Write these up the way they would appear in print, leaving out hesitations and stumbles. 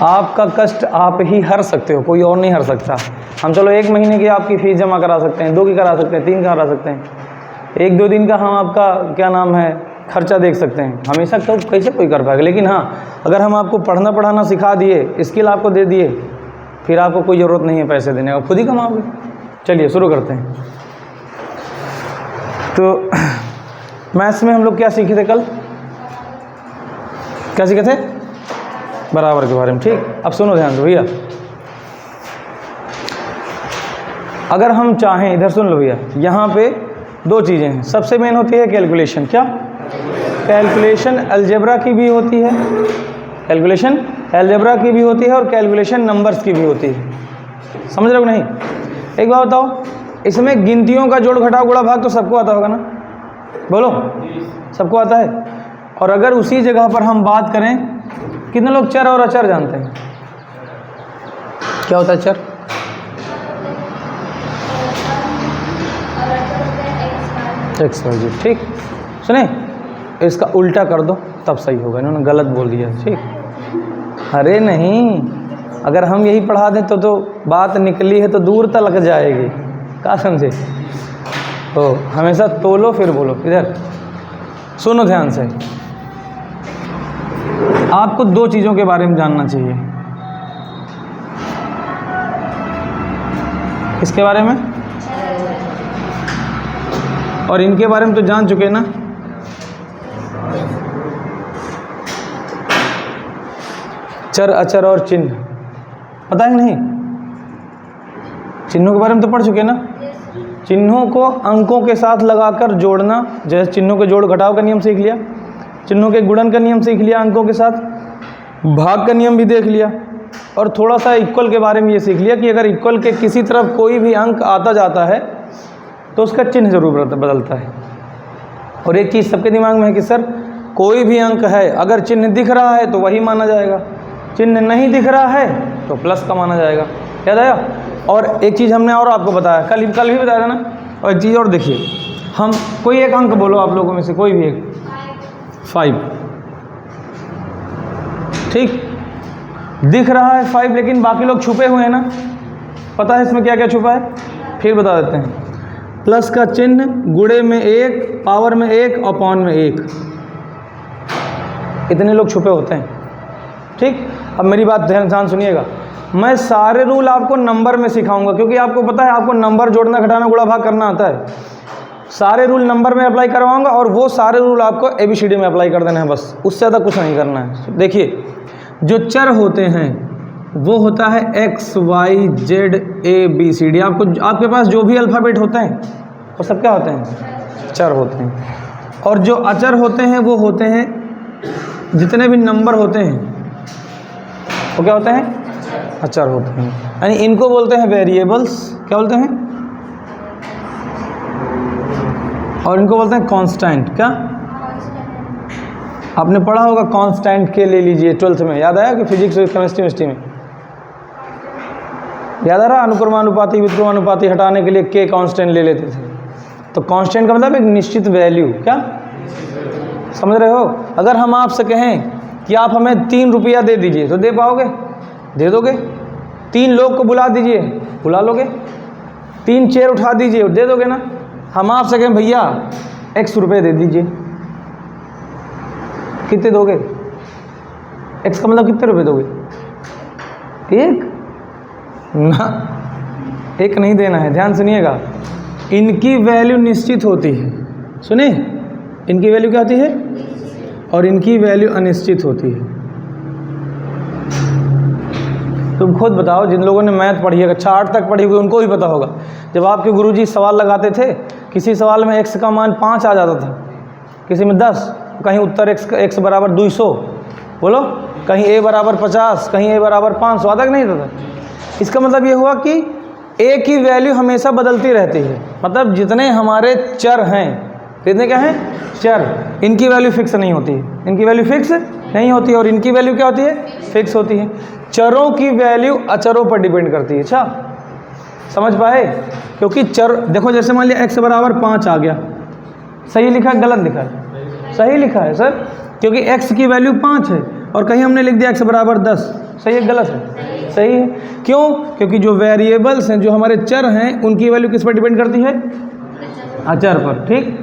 आपका कष्ट आप ही हर सकते हो, कोई और नहीं हर सकता। हम चलो 1 महीने की आपकी फ़ीस जमा करा सकते हैं, 2 की करा सकते हैं, 3 करा सकते हैं, 1-2 दिन का हम आपका क्या नाम है खर्चा देख सकते हैं। हमेशा तो कैसे कोई कर पाएगा। लेकिन हाँ, अगर हम आपको पढ़ना पढ़ाना सिखा दिए, स्किल आपको दे दिए, फिर आपको कोई ज़रूरत नहीं है पैसे देने का, खुद ही कमाओगे। चलिए शुरू करते हैं। तो मैथ्स में हम लोग क्या सीखे थे कल? क्या सीखे थे? बराबर के बारे में। ठीक, अब सुनो ध्यान से भैया। अगर हम चाहें, इधर सुन लो भैया, यहाँ पे 2 चीज़ें हैं। सबसे मेन होती है कैलकुलेशन। क्या? कैलकुलेशन अलजेब्रा की भी होती है, कैलकुलेशन अलजेब्रा की भी होती है और कैलकुलेशन नंबर्स की भी होती है। समझ रहे हो नहीं? एक बात बताओ, इसमें गिनतियों का जोड़ घटाव गुणा भाग तो सबको आता होगा ना? बोलो, सबको आता है। और अगर उसी जगह पर हम बात करें, कितने लोग चर और अचर जानते हैं? क्या होता है चर? X Y Z. ठीक, सुने, इसका उल्टा कर दो तब सही होगा। इन्होंने गलत बोल दिया। ठीक, अरे नहीं, अगर हम यही पढ़ा दें तो बात निकली है तो दूर तक जाएगी। क्या समझे? तो हमेशा तोलो फिर बोलो। इधर सुनो ध्यान से, आपको 2 चीज़ों के बारे में जानना चाहिए। किसके बारे में? और इनके बारे में तो जान चुके ना। चर अचर और चिन्ह पता है नहीं? चिन्हों के बारे में तो पढ़ चुके ना। चिन्हों को अंकों के साथ लगाकर जोड़ना, जैसे चिन्हों के जोड़ घटाव का नियम सीख लिया, चिन्हों के गुणन का नियम सीख लिया, अंकों के साथ भाग का नियम भी देख लिया, और थोड़ा सा इक्वल के बारे में ये सीख लिया कि अगर इक्वल के किसी तरफ कोई भी अंक आता जाता है तो उसका चिन्ह जरूर बदलता है। और एक चीज़ सबके दिमाग में है कि सर कोई भी अंक है, अगर चिन्ह दिख रहा है तो वही माना जाएगा, चिन्ह नहीं दिख रहा है तो प्लस का माना जाएगा। याद आया? और एक चीज़ हमने और आपको बताया, कल भी बताया था ना। और एक चीज़ और देखिए, हम कोई एक अंक बोलो आप लोगों में से, कोई भी एक। 5। ठीक, दिख रहा है 5, लेकिन बाकी लोग छुपे हुए हैं ना। पता है इसमें क्या क्या छुपा है? फिर बता देते हैं। प्लस का चिन्ह, गुणे में 1, पावर में 1 और पॉन में 1, इतने लोग छुपे होते हैं। ठीक, अब मेरी बात ध्यान सुनिएगा। मैं सारे रूल आपको नंबर में सिखाऊंगा, क्योंकि आपको पता है आपको नंबर जोड़ना घटाना गुणा भाग करना आता है। सारे रूल नंबर में अप्लाई करवाऊंगा और वो सारे रूल आपको ABCD में अप्लाई कर देना है, बस उससे ज़्यादा कुछ नहीं करना है। देखिए, जो चर होते हैं वो होता है X Y Z ABCD। आपके पास जो भी अल्फ़ाबेट होते हैं वो सब क्या होते हैं? चर होते हैं। और जो अचर होते हैं वो होते हैं, जितने भी नंबर होते हैं वो क्या होते हैं? अचर होते हैं। यानी इनको बोलते हैं वेरिएबल्स। क्या बोलते हैं? और इनको बोलते हैं कांस्टेंट। क्या आपने पढ़ा होगा? कांस्टेंट के ले लीजिए 12th में, याद आया कि फिजिक्स और केमिस्ट्री में याद आ रहा? अनुक्रमानुपाती व्युत्क्रमानुपाती हटाने के लिए के कांस्टेंट ले लेते थे। तो कांस्टेंट का मतलब एक निश्चित वैल्यू। क्या समझ रहे हो? अगर हम आपसे कहें कि आप हमें 3 रुपया दे दीजिए तो दे पाओगे? दे दोगे। 3 लोग को बुला दीजिए, बुला लोगे। 3 चेयर उठा दीजिए, दे दोगे ना। हम आपसे कहें भैया X रुपये दे दीजिए, कितने दोगे? X का मतलब कितने रुपए दोगे? 1 ना, 1 नहीं देना है। ध्यान सुनिएगा, इनकी वैल्यू निश्चित होती है। सुने, इनकी वैल्यू क्या होती है और इनकी वैल्यू अनिश्चित होती है। तुम खुद बताओ, जिन लोगों ने मैथ पढ़ी है, अच्छा 8 तक पढ़ी हुई, उनको भी पता होगा। जब आपके गुरुजी सवाल लगाते थे, किसी सवाल में x का मान 5 आ जाता था, किसी में 10, कहीं उत्तर x बराबर 200, बोलो, कहीं a बराबर 50, कहीं a बराबर 500 आता कि नहीं आता था? इसका मतलब ये हुआ कि a की वैल्यू हमेशा बदलती रहती है। मतलब जितने हमारे चर हैं, कितने क्या हैं? चर, इनकी वैल्यू फिक्स नहीं होती है। इनकी वैल्यू फिक्स नहीं होती है। और इनकी वैल्यू क्या होती है? फिक्स होती है। चरों की वैल्यू अचरों पर डिपेंड करती है। अच्छा समझ पाए? क्योंकि चर देखो, जैसे मान लिया x बराबर 5 आ गया, सही लिखा है गलत लिखा है? सही लिखा है सर, क्योंकि x की वैल्यू 5 है और कहीं हमने लिख दिया x बराबर 10, सही है गलत है? सही है। क्यों? क्योंकि जो वेरिएबल्स हैं, जो हमारे चर हैं, उनकी वैल्यू किस पर डिपेंड करती है? अचर पर। ठीक,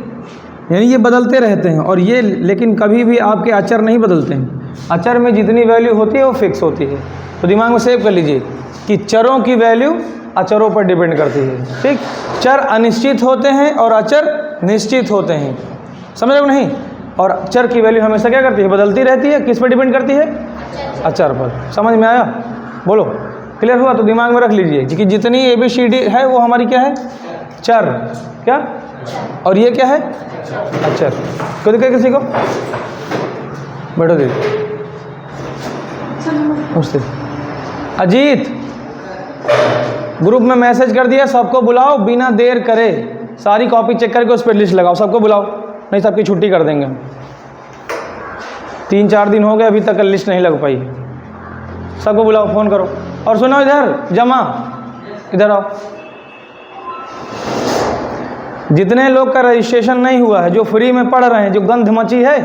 यानी ये बदलते रहते हैं और ये, लेकिन कभी भी आपके अचर नहीं बदलते हैं। अचर में जितनी वैल्यू होती है वो फिक्स होती है। तो दिमाग में सेव कर लीजिए कि चरों की वैल्यू अचरों पर डिपेंड करती है। ठीक, चर अनिश्चित होते हैं और अचर निश्चित होते हैं, समझ रहे हो नहीं? और चर की वैल्यू हमेशा क्या करती है? बदलती रहती है। किस पर डिपेंड करती है? अचर पर। समझ में आया? बोलो, क्लियर हुआ? तो दिमाग में रख लीजिए कि जितनी ABCD है वो हमारी क्या है? चर। क्या? और ये क्या है? अचर। क्यों दिक्कत किसी को? बैठो दीदी। नमस्ते। अजीत, ग्रुप में मैसेज कर दिया, सबको बुलाओ बिना देर करे। सारी कॉपी चेक करके उस पर लिस्ट लगाओ, सबको बुलाओ, नहीं सबकी छुट्टी कर देंगे हम। 3-4 दिन हो गए अभी तक लिस्ट नहीं लग पाई। सबको बुलाओ, फ़ोन करो। और सुनो, इधर जमा, इधर आओ। जितने लोग का रजिस्ट्रेशन नहीं हुआ है, जो फ्री में पढ़ रहे हैं, जो गंध मची है,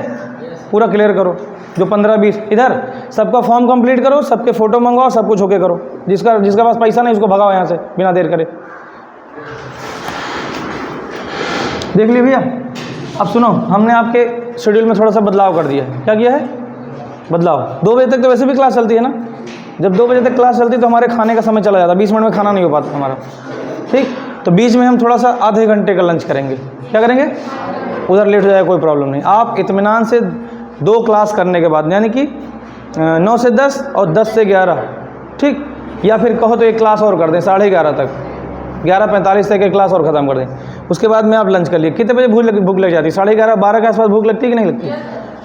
पूरा क्लियर करो। जो 15-20 इधर सबका फॉर्म कंप्लीट करो, सबके फ़ोटो मंगवाओ, सब कुछ ओके करो। जिसका पास पैसा नहीं उसको भगाओ यहाँ से बिना देर करे। देख लिया भैया? अब सुनो, हमने आपके शेड्यूल में थोड़ा सा बदलाव कर दिया है। क्या किया है? बदलाव। 2 बजे तक तो वैसे भी क्लास चलती है ना। जब 2 बजे तक क्लास चलती है तो हमारे खाने का समय चला जाता है, 20 मिनट में खाना नहीं हो पाता हमारा। ठीक, तो बीच में हम थोड़ा सा आधे घंटे का लंच करेंगे। क्या करेंगे? उधर लेट हो जाए कोई प्रॉब्लम नहीं। आप इत्मीनान से 2 क्लास करने के बाद, यानी कि 9 से 10 और 10 से 11, ठीक, या फिर कहो तो एक क्लास और कर दें 11:30 तक, 11:45 तक एक क्लास और ख़त्म कर दें। उसके बाद में आप लंच कर लिए। कितने बजे भूख लग जाती है? 11:30, 12 के आसपास भूख लगती है कि नहीं लगती?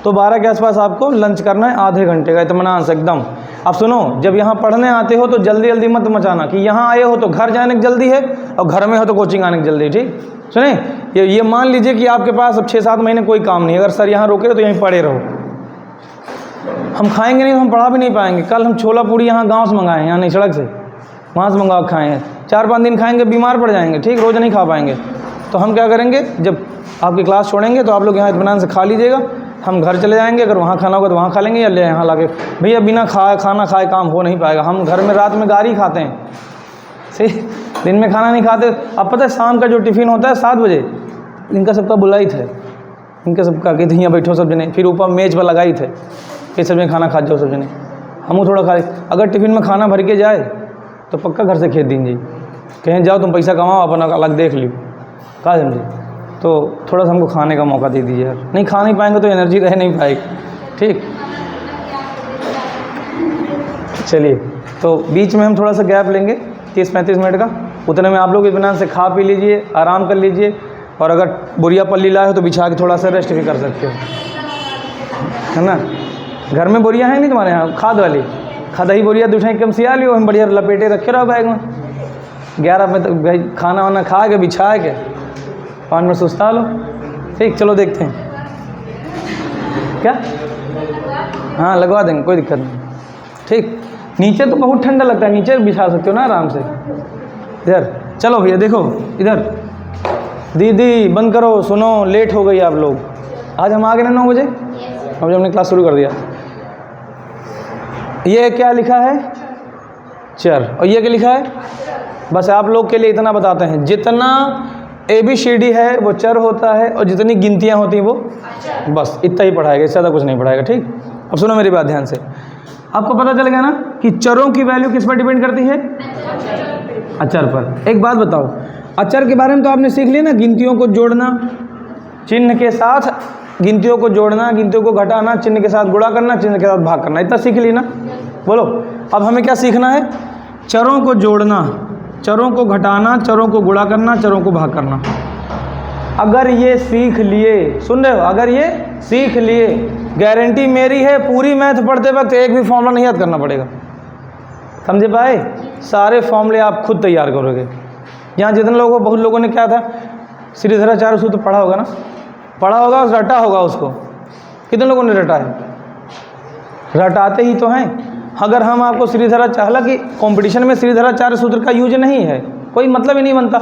तो 12 के आसपास आपको लंच करना है, आधे घंटे का इत्मीनान से एकदम। अब सुनो, जब यहाँ पढ़ने आते हो तो जल्दी जल्दी मत मचाना कि यहाँ आए हो तो घर जाने की जल्दी है और घर में हो तो कोचिंग आने की जल्दी। ठीक, सुने, ये मान लीजिए कि आपके पास अब 6-7 महीने कोई काम नहीं है। अगर सर यहाँ रोके तो यहीं पड़े रहो। हम खाएंगे नहीं तो हम पढ़ा भी नहीं पाएंगे। कल हम छोला पूड़ी यहाँ गाँव से मंगाए, यहाँ नहीं सड़क से, वहाँ से मंगा खाए हैं। 4-5 दिन खाएंगे, बीमार पड़ जाएंगे। ठीक, रोज़ नहीं खा पाएंगे। तो हम क्या करेंगे, जब आपकी क्लास छोड़ेंगे तो आप लोग यहाँ इत्मीनान से खा लीजिएगा। हम घर चले जाएंगे, अगर वहाँ खाना होगा तो वहाँ खा लेंगे, या ले यहाँ ला के। भैया बिना खाना खाए काम हो नहीं पाएगा। हम घर में रात में गारी खाते हैं, सही, दिन में खाना नहीं खाते। अब पता है शाम का जो टिफ़िन होता है 7 बजे, इनका सबका बुलाई थे, इनका सबका कि यहाँ बैठो सब जने, फिर ऊपर मेज पर लगाई थे कि सब जने खाना खा जाओ सब जने। हम थोड़ा खा, अगर टिफ़िन में खाना भर के जाए तो पक्का घर से खेत दीजिए, कहीं जाओ तुम पैसा कमाओ, अपना अलग देख लियो, कहा समझे? तो थोड़ा सा हमको खाने का मौका दे दीजिए यार। नहीं खा नहीं पाएंगे तो एनर्जी रह नहीं पाएगी। ठीक, चलिए, तो बीच में हम थोड़ा सा गैप लेंगे 30-35 मिनट का। उतने में आप लोग इत्मीनान से खा पी लीजिए, आराम कर लीजिए। और अगर बोरिया पल्ली लाए हो तो बिछा के थोड़ा सा रेस्ट भी कर सकते हो, है ना? घर में बोरिया है नहीं तुम्हारे यहाँ? खाद वाली खदही बोरिया 2 कम सिया लियो, हम बढ़िया लपेटे रखे रहो बैग में। 11 में तो भाई खाना वाना खा के बिछा के 5 मिनट सुस्ता लो। ठीक, चलो देखते हैं क्या। हाँ, लगवा देंगे, कोई दिक्कत नहीं। ठीक, नीचे तो बहुत ठंडा लगता है, नीचे बिछा सकते हो ना आराम से। इधर चलो भैया, देखो इधर। दीदी बंद करो, सुनो, लेट हो गई आप लोग। आज हम आ गए ना 9 बजे, अब हमने क्लास शुरू कर दिया। ये क्या लिखा है? चर। और ये क्या लिखा है? बस आप लोग के लिए इतना बताते हैं, जितना ABCD है वो चर होता है और जितनी गिनतियाँ होती हैं वो, बस इतना ही पढ़ाएगा, इससे ज़्यादा कुछ नहीं पढ़ाएगा। ठीक, अब सुनो मेरी बात ध्यान से। आपको पता चल गया ना कि चरों की वैल्यू किस पर डिपेंड करती है? अचर पर। एक बात बताओ, अचर के बारे में तो आपने सीख लिया ना, गिनतियों को जोड़ना, चिन्ह के साथ गिनतियों को जोड़ना, गिनतियों को घटाना, चिन्ह के साथ गुणा करना, चिन्ह के साथ भाग करना, इतना सीख ली ना। बोलो, अब हमें क्या सीखना है? चरों को जोड़ना, चरों को घटाना, चरों को गुणा करना, चरों को भाग करना। अगर ये सीख लिए, सुन रहे हो, अगर ये सीख लिए, गारंटी मेरी है पूरी मैथ पढ़ते वक्त एक भी फॉर्मूला नहीं याद करना पड़ेगा। समझे पाए? सारे फॉर्मूले आप खुद तैयार करोगे। यहाँ जितने लोगों, बहुत लोगों ने क्या था, श्रीधराचार्य सूत्र पढ़ा होगा ना, पढ़ा होगा, रटा होगा उसको। कितने लोगों ने रटा है? रटाते ही तो हैं। अगर हम आपको श्रीधराचार्य, हालांकि कंपटीशन में श्रीधराचार्य सूत्र का यूज नहीं है, कोई मतलब ही नहीं बनता।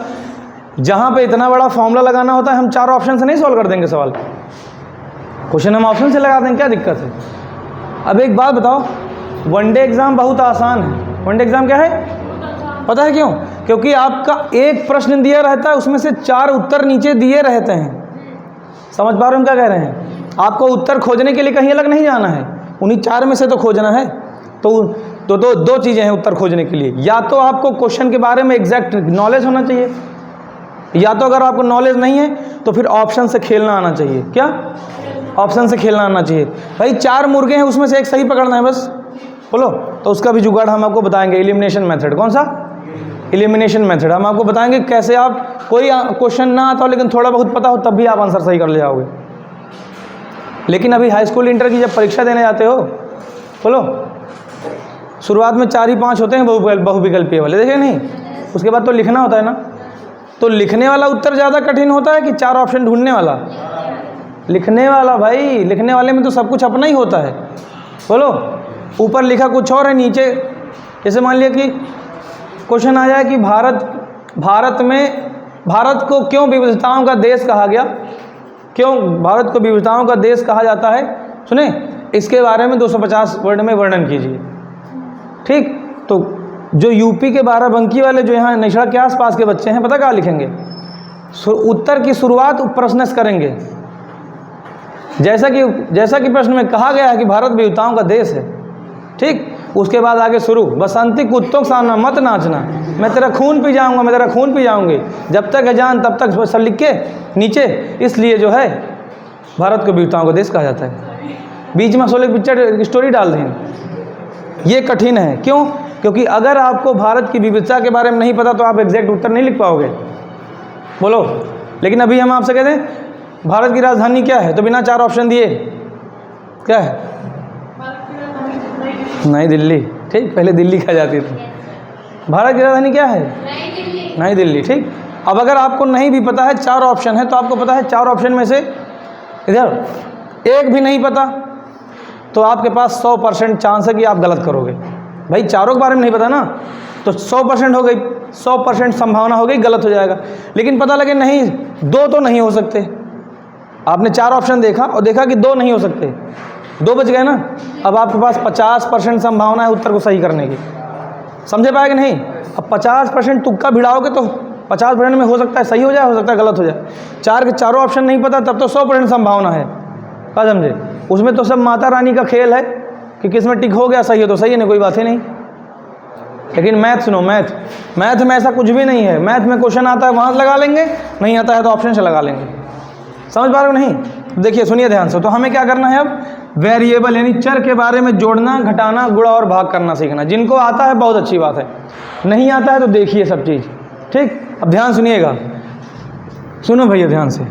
जहाँ पे इतना बड़ा फॉर्मूला लगाना होता है, हम 4 ऑप्शन से नहीं सॉल्व कर देंगे सवाल। क्वेश्चन हम ऑप्शन से लगा देंगे, क्या दिक्कत है? अब एक बात बताओ, वनडे एग्ज़ाम बहुत आसान है। वनडे एग्ज़ाम क्या है पता है क्यों? क्योंकि आपका एक प्रश्न दिया रहता है, उसमें से 4 उत्तर नीचे दिए रहते हैं। समझ पा रहे हो हम क्या कह रहे हैं? आपको उत्तर खोजने के लिए कहीं अलग नहीं जाना है, उन्हीं 4 में से तो खोजना है। तो दो चीज़ें हैं उत्तर खोजने के लिए, या तो आपको क्वेश्चन के बारे में एग्जैक्ट नॉलेज होना चाहिए, या तो अगर आपको नॉलेज नहीं है तो फिर ऑप्शन से खेलना आना चाहिए। क्या? ऑप्शन से खेलना आना चाहिए। भाई 4 मुर्गे हैं, उसमें से एक सही पकड़ना है बस, बोलो। तो उसका भी जुगाड़ हम आपको बताएंगे, एलिमिनेशन मेथड। कौन सा? Elimination method. हम आपको बताएंगे कैसे आप कोई क्वेश्चन ना आता हो लेकिन थोड़ा बहुत पता हो, तब भी आप आंसर सही कर ले जाओगे। लेकिन अभी हाई स्कूल इंटर की जब परीक्षा देने जाते हो, बोलो, शुरुआत में 4 ही 5 होते हैं बहुविकल्पीय वाले, देखे नहीं? उसके बाद तो लिखना होता है ना। तो लिखने वाला उत्तर ज़्यादा कठिन होता है कि 4 ऑप्शन ढूंढने वाला? लिखने वाला भाई। लिखने वाले में तो सब कुछ अपना ही होता है। बोलो, ऊपर लिखा कुछ और है, नीचे जैसे मान लिया कि क्वेश्चन आ जाए कि भारत को क्यों विविधताओं का देश कहा गया, क्यों भारत को विविधताओं का देश कहा जाता है, सुने, इसके बारे में 250 वर्ड में वर्णन कीजिए। ठीक, तो जो यूपी के 12 बंकी वाले जो यहाँ निशा के आसपास के बच्चे हैं, पता क्या लिखेंगे? उत्तर की शुरुआत प्रश्न से करेंगे, जैसा कि प्रश्न में कहा गया है कि भारत विविधताओं का देश है। ठीक, उसके बाद आगे शुरू, बसंती कुत्तों के सामने मत नाचना, मैं तेरा खून पी जाऊंगा, मैं तेरा खून पी जाऊंगी, जब तक है जान तब तक, सब लिख के नीचे, इसलिए जो है भारत को विविधताओं का देश कहा जाता है। बीच में सोले पिक्चर स्टोरी डाल दें। ये कठिन है, क्यों? क्योंकि अगर आपको भारत की विविधता के बारे में नहीं पता तो आप एग्जैक्ट उत्तर नहीं लिख पाओगे। बोलो, लेकिन अभी हम आपसे कहते हैं भारत की राजधानी क्या है, तो बिना 4 ऑप्शन दिए क्या है? नई दिल्ली। ठीक, पहले दिल्ली कहा जाती थी। भारत की राजधानी क्या है? नई दिल्ली। ठीक, अब अगर आपको नहीं भी पता है, 4 ऑप्शन है, तो आपको पता है 4 ऑप्शन में से इधर एक भी नहीं पता, तो आपके पास 100% चांस है कि आप गलत करोगे। भाई चारों के बारे में नहीं पता ना, तो 100% हो गई, 100% संभावना हो गई गलत हो जाएगा। लेकिन पता लगे नहीं, 2 तो नहीं हो सकते, आपने 4 ऑप्शन देखा और देखा कि 2 नहीं हो सकते, 2 बच गए ना। अब आपके पास 50% संभावना है उत्तर को सही करने की। समझे पाए कि नहीं? अब 50% तुक्का भिड़ाओगे तो 50% में हो सकता है सही हो जाए, हो सकता है गलत हो जाए। 4 के चारों ऑप्शन नहीं पता, तब तो 100% संभावना है। क्या समझे? उसमें तो सब माता रानी का खेल है कि किस में टिक हो गया, सही है तो सही है, नहीं कोई बात ही नहीं। लेकिन मैथ सुनो, मैथ में ऐसा कुछ भी नहीं है। मैथ में क्वेश्चन आता है वहाँ से लगा लेंगे, नहीं आता है तो ऑप्शन से लगा लेंगे। समझ पा रहे हो नहीं? देखिए, सुनिए ध्यान से। तो हमें क्या करना है अब? वेरिएबल यानी चर के बारे में जोड़ना, घटाना, गुणा और भाग करना सीखना। जिनको आता है बहुत अच्छी बात है, नहीं आता है तो देखिए सब चीज़। ठीक, अब ध्यान सुनिएगा, सुनो भैया ध्यान से।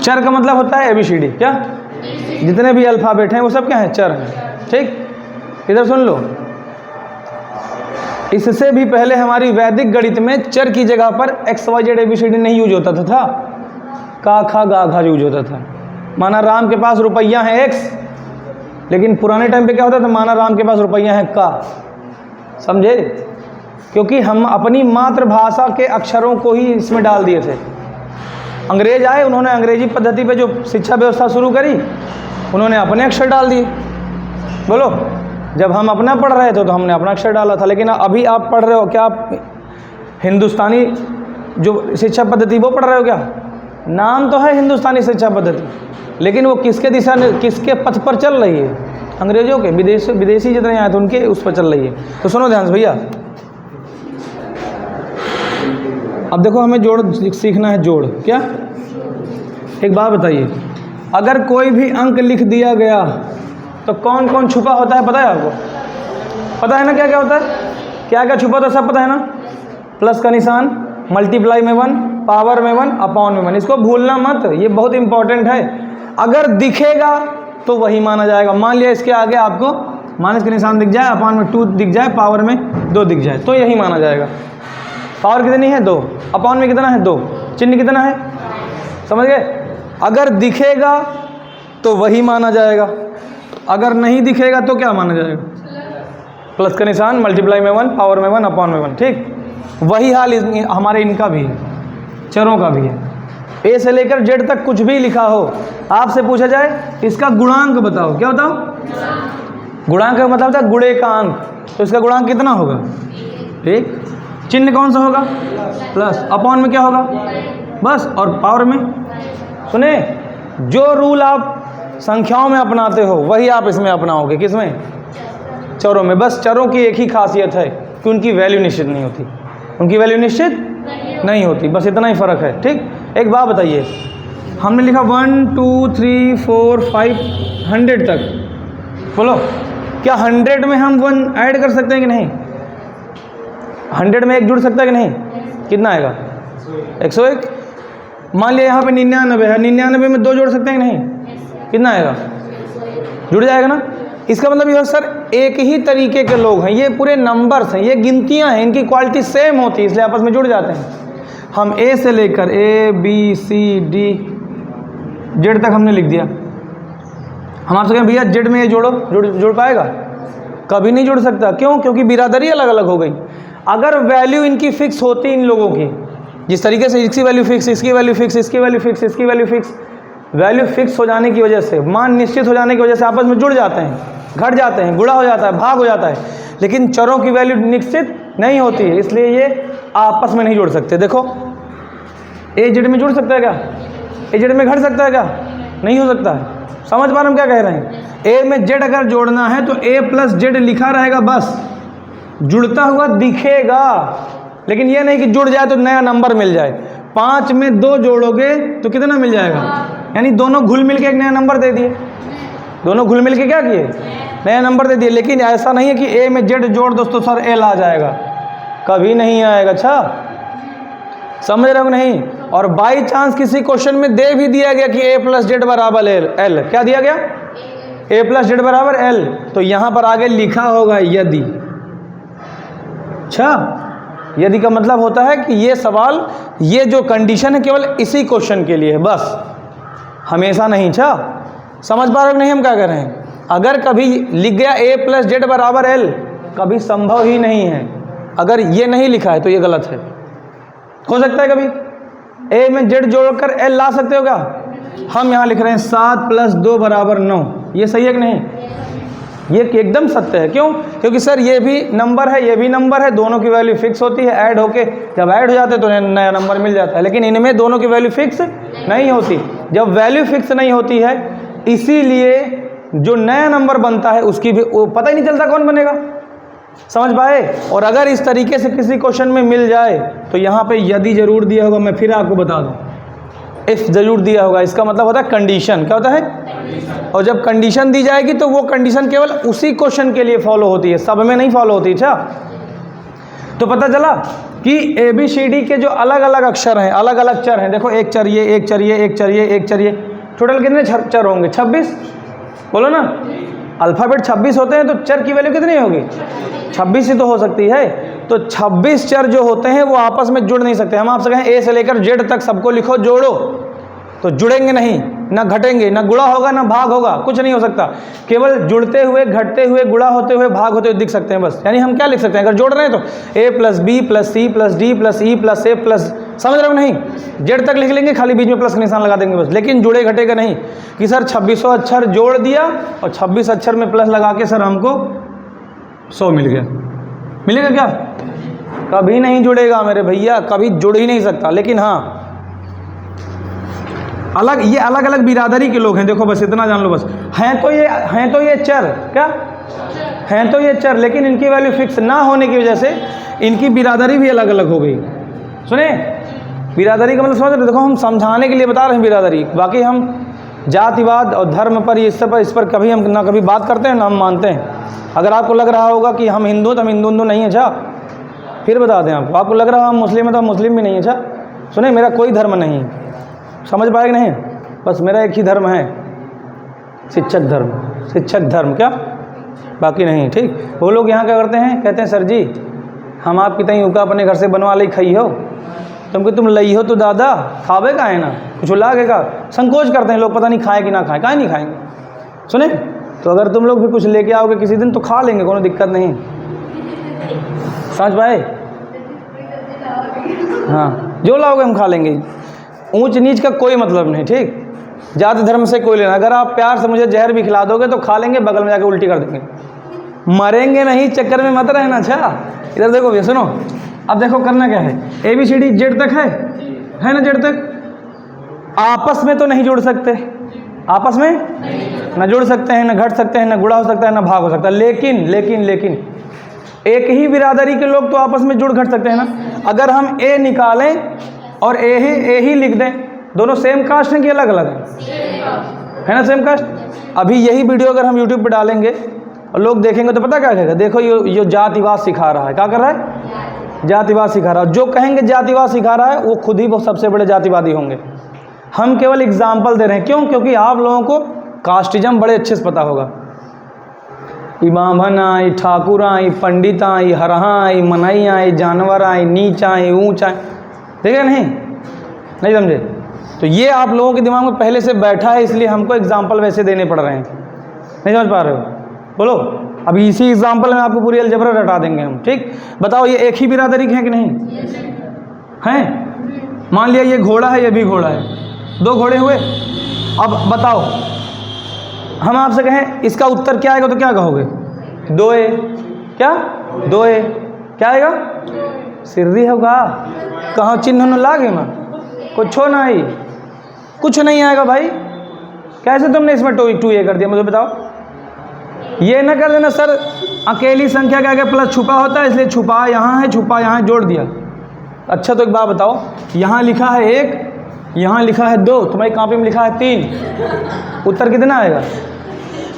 चर का मतलब होता है ABCD। क्या? जितने भी अल्फ़ाबेट हैं वो सब क्या हैं? चर हैं। ठीक, इधर सुन लो, इससे भी पहले हमारी वैदिक गणित में चर की जगह पर XYZ ABCD नहीं यूज होता था, का खा गा घा यूज होता था। माना राम के पास रुपया है X, लेकिन पुराने टाइम पे क्या होता था? माना राम के पास रुपया है का। समझे? क्योंकि हम अपनी मातृभाषा के अक्षरों को ही इसमें डाल दिए थे। अंग्रेज आए, उन्होंने अंग्रेजी पद्धति पे जो शिक्षा व्यवस्था शुरू करी, उन्होंने अपने अक्षर डाल दिए। बोलो, जब हम अपना पढ़ रहे थे तो हमने अपना अक्षर डाला था, लेकिन अभी आप पढ़ रहे हो क्या? आप हिंदुस्तानी जो शिक्षा पद्धति वो पढ़ रहे हो क्या? नाम तो है हिंदुस्तानी शिक्षा पद्धति, लेकिन वो किसके पथ पर चल रही है? अंग्रेजों के, विदेशी जितने आए थे उनके उस पर चल रही है। तो सुनो ध्यान से भैया, अब देखो हमें जोड़ सीखना है। जोड़ क्या? एक बात बताइए, अगर कोई भी अंक लिख दिया गया तो कौन कौन छुपा होता है? पता है आपको? पता है ना क्या क्या होता है? क्या क्या छुपा होता है सब पता है ना? प्लस का निशान, मल्टीप्लाई में 1, पावर में 1, अपॉन में 1। इसको भूलना मत, ये बहुत इंपॉर्टेंट है। अगर दिखेगा तो वही माना जाएगा। मान लिया इसके आगे आपको माइनस का निशान दिख जाए, अपॉन में 2 दिख जाए, पावर में 2 दिख जाए, तो यही माना जाएगा। पावर कितनी है? 2। अपॉन में कितना है? 2। चिन्ह कितना है? समझ गए? अगर दिखेगा तो वही माना जाएगा, अगर नहीं दिखेगा तो क्या माना जाएगा? प्लस का निशान, मल्टीप्लाई में 1, पावर में 1, अपॉन में 1। ठीक, वही हाल हमारे इनका भी है, चरों का भी है। ए से लेकर जेड तक कुछ भी लिखा हो, आपसे पूछा जाए इसका गुणांक बताओ, क्या बताओ? गुणांक का मतलब होता है गुणे का अंक, तो इसका गुणांक कितना होगा? 1। चिन्ह कौन सा होगा? प्लस। अपॉन में क्या होगा? बस। और पावर में सुने, जो रूल आप संख्याओं में अपनाते हो वही आप इसमें अपनाओगे। किसमें? चरों में। बस चरों की एक ही खासियत है कि उनकी वैल्यू निश्चित नहीं होती, उनकी वैल्यू निश्चित नहीं होती, बस इतना ही फ़र्क है। ठीक, एक बात बताइए, हमने लिखा 1 2 3 4 5 100 तक, बोलो क्या 100 में हम 1 ऐड कर सकते हैं कि नहीं? 100 में 1 जुड़ सकता है कि नहीं? कितना आएगा? 101। मान लिया यहाँ पे 99 है, 99 में 2 जोड़ सकते हैं कि नहीं? कितना आएगा? जुड़ जाएगा ना। इसका मतलब ये सर एक ही तरीके के लोग हैं, ये पूरे नंबर्स हैं, ये गिनतियाँ हैं, इनकी क्वालिटी सेम होती है, इसलिए आपस में जुड़ जाते हैं। हम ए से लेकर A B C D Z तक हमने लिख दिया। हम आपसे कहें भैया Z में ये जोड़ो, जुड़ पाएगा? कभी नहीं जुड़ सकता। क्यों? क्योंकि बिरादरी अलग अलग हो गई। अगर वैल्यू इनकी फिक्स होती इन लोगों की, जिस तरीके से इसकी वैल्यू फिक्स, इसकी वैल्यू फिक्स, इसकी वैल्यू फिक्स, इसकी वैल्यू फिक्स, वैल्यू फिक्स हो जाने की वजह से, मान निश्चित हो जाने की वजह से आपस में जुड़ जाते हैं, घट जाते हैं, गुणा हो जाता है, भाग हो जाता है। लेकिन चरों की वैल्यू निश्चित नहीं होती है, इसलिए ये आपस में नहीं जुड़ सकते। देखो A Z में जुड़ सकता है क्या? A Z में घट सकता है क्या? नहीं हो सकता है। समझ पा रहे हम क्या कह रहे हैं? A में Z अगर जोड़ना है तो A + Z लिखा रहेगा, बस जुड़ता हुआ दिखेगा, लेकिन ये नहीं कि जुड़ जाए तो नया नंबर मिल जाए। 5 में 2 जोड़ोगे तो कितना मिल जाएगा? यानी दोनों घुल मिल के एक नया नंबर दे दिए, दोनों घुल मिल के क्या किए? नया नंबर दे दिए। लेकिन ऐसा नहीं है कि A में Z जोड़ दोस्तों सर L आ जाएगा, कभी नहीं आएगा। अच्छा समझ रहे हो नहीं? और बाई चांस किसी क्वेश्चन में दे भी दिया गया कि A + Z बराबर L, क्या दिया गया? A + Z बराबर L, तो यहाँ पर आगे लिखा होगा यदि। अच्छा, यदि का मतलब होता है कि ये सवाल, ये जो कंडीशन है केवल इसी क्वेश्चन के लिए है, बस हमेशा नहीं। अच्छा समझ पा रहे हो नहीं हम क्या कर रहे हैं? अगर कभी लिख गया A + Z बराबर L, कभी संभव ही नहीं है। अगर ये नहीं लिखा है तो ये गलत है। हो सकता है कभी A में Z जोड़कर L ला सकते हो क्या? हम यहाँ लिख रहे हैं 7 + 2 = 9, ये सही है कि नहीं? ये एकदम सत्य है। क्यों? क्योंकि सर ये भी नंबर है, ये भी नंबर है, दोनों की वैल्यू फिक्स होती है, ऐड होके जब ऐड हो जाते हैं तो नया नंबर मिल जाता है। लेकिन इनमें दोनों की वैल्यू फिक्स नहीं होती। जब वैल्यू फिक्स नहीं होती है, इसीलिए जो नया नंबर बनता है उसकी भी पता ही नहीं चलता कौन बनेगा। समझ पाए? और अगर इस तरीके से किसी क्वेश्चन में मिल जाए तो यहाँ पे यदि जरूर दिया होगा, मैं फिर आपको बता दूँ, इफ जरूर दिया होगा। इसका मतलब होता है कंडीशन। क्या होता है? और जब कंडीशन दी जाएगी तो वो कंडीशन केवल उसी क्वेश्चन के लिए फॉलो होती है, सब में नहीं फॉलो होती। अच्छा, तो पता चला कि ABCD के जो अलग अलग अक्षर हैं, अलग अलग चर हैं। देखो एक चर ये, एक चर ये, एक चर ये, एक चर ये, टोटल कितने चर होंगे? 26। बोलो ना, अल्फ़ाबेट 26 होते हैं तो चर की वैल्यू कितनी होगी? 26 ही तो हो सकती है। तो 26 चर जो होते हैं वो आपस में जुड़ नहीं सकते। हम आपसे कहें A से लेकर Z तक सबको लिखो, जोड़ो, तो जुड़ेंगे नहीं, ना घटेंगे, ना गुणा होगा, ना भाग होगा, कुछ नहीं हो सकता। केवल जुड़ते हुए, घटते हुए, गुणा होते हुए, भाग होते हुए दिख सकते हैं बस। यानी हम क्या लिख सकते हैं अगर जोड़ रहे हैं तो A + B + C + D + E + A +, समझ रहे हो नहीं? Z तक लिख लेंगे, खाली बीच में प्लस का निशान लगा देंगे बस। लेकिन जुड़े घटेगा नहीं कि सर 2600 अक्षर जोड़ दिया और 26 अक्षर में प्लस लगा के सर हमको 100 मिल गया। मिलेगा क्या? कभी नहीं जुड़ेगा मेरे भैया, कभी जुड़ ही नहीं सकता। लेकिन हाँ, ये अलग अलग बिरादरी के लोग हैं। देखो बस इतना जान लो, बस हैं तो ये चर, क्या हैं तो ये चर, लेकिन इनकी वैल्यू फिक्स ना होने की वजह से इनकी बिरादरी भी अलग अलग हो गई। सुने, बिरादरी का मतलब समझ रहे? देखो हम समझाने के लिए बता रहे हैं बिरादरी, बाकी हम जातिवाद और धर्म पर इस पर कभी हम ना कभी बात करते हैं ना हम मानते हैं। अगर आपको लग रहा होगा कि हम हिंदू तो हम हिंदू नहीं है, अच्छा फिर बता दें आपको लग रहा है हम मुस्लिम है तो हम मुस्लिम भी नहीं है। अच्छा सुने, मेरा कोई धर्म नहीं, समझ पाए कि नहीं? बस मेरा एक ही धर्म है, शिक्षक धर्म। शिक्षक धर्म, क्या? बाकी नहीं। ठीक, वो लोग यहाँ क्या करते हैं, कहते हैं सर जी हम आपकी तई उका अपने घर से बनवा ली खाई हो, तुम लई हो तो दादा खावे का है ना, कुछ लागे का। संकोच करते हैं लोग, पता नहीं खाए कि ना खाए, काहे नहीं खाएंगे। सुने, तो अगर तुम लोग भी कुछ लेके आओगे किसी दिन तो खा लेंगे, कोई दिक्कत नहीं। समझ पाए? हाँ, जो लाओगे हम खा लेंगे। ऊंच नीच का कोई मतलब नहीं। ठीक, जाति धर्म से कोई लेना। अगर आप प्यार से मुझे जहर भी खिला दोगे तो खा लेंगे, बगल में जाके उल्टी कर देंगे। मरेंगे नहीं चक्कर में मत रहना। अच्छा इधर देखो, ये सुनो, अब देखो करना क्या है, ABCD जेड तक है ना, जेड तक। आपस में तो नहीं जुड़ सकते, आपस में ना जुड़ सकते हैं, ना घट सकते हैं, ना गुणा हो सकता है, ना भाग हो सकता है। लेकिन एक ही बिरादरी के लोग तो आपस में जुड़ घट सकते हैं ना। अगर हम A निकालें और A ही लिख दें, दोनों सेम कास्ट हैं कि अलग अलग हैं? है ना, सेम कास्ट। अभी यही वीडियो अगर हम YouTube पे डालेंगे और लोग देखेंगे तो पता क्या कहेगा, देखो ये जातिवाद सिखा रहा है। क्या कर रहा है? जातिवाद सिखा रहा है। जो कहेंगे जातिवाद सिखा रहा है वो खुद ही वो सबसे बड़े जातिवादी होंगे। हम केवल एग्जाम्पल दे रहे हैं। क्यों? क्योंकि आप लोगों को कास्टिज्म बड़े अच्छे से पता होगा। इमामन आई, ठाकुर आई, पंडित आई, हरहा आई, मनई आई, जानवर आई, नीच आई, ऊँच आई, ठीक है? नहीं समझे? तो ये आप लोगों के दिमाग में पहले से बैठा है, इसलिए हमको एग्जाम्पल वैसे देने पड़ रहे हैं। नहीं समझ पा रहे हो? बोलो। अभी इसी एग्जाम्पल में आपको पूरी अलजबरा रटा देंगे हम। ठीक, बताओ ये एक ही बिरादरी के हैं कि नहीं हैं? मान लिया ये घोड़ा है, ये भी घोड़ा है, 2 घोड़े हुए। अब बताओ, हम आपसे कहें इसका उत्तर क्या आएगा तो क्या कहोगे? 2A। क्या 2A? क्या आएगा? सिर्री होगा। कहाँ चिन्ह न लागे माँ, कुछ हो नहीं, कुछ नहीं आएगा भाई। कैसे तुमने इसमें 2A कर दिया मुझे बताओ। ये ना कर देना सर, अकेली संख्या के आगे प्लस छुपा होता है, इसलिए छुपा यहाँ है, छुपा यहाँ जोड़ दिया। अच्छा तो एक बात बताओ, यहाँ लिखा है 1, यहाँ लिखा है 2, तुम्हारी कॉपी में लिखा है 3, उत्तर कितना आएगा?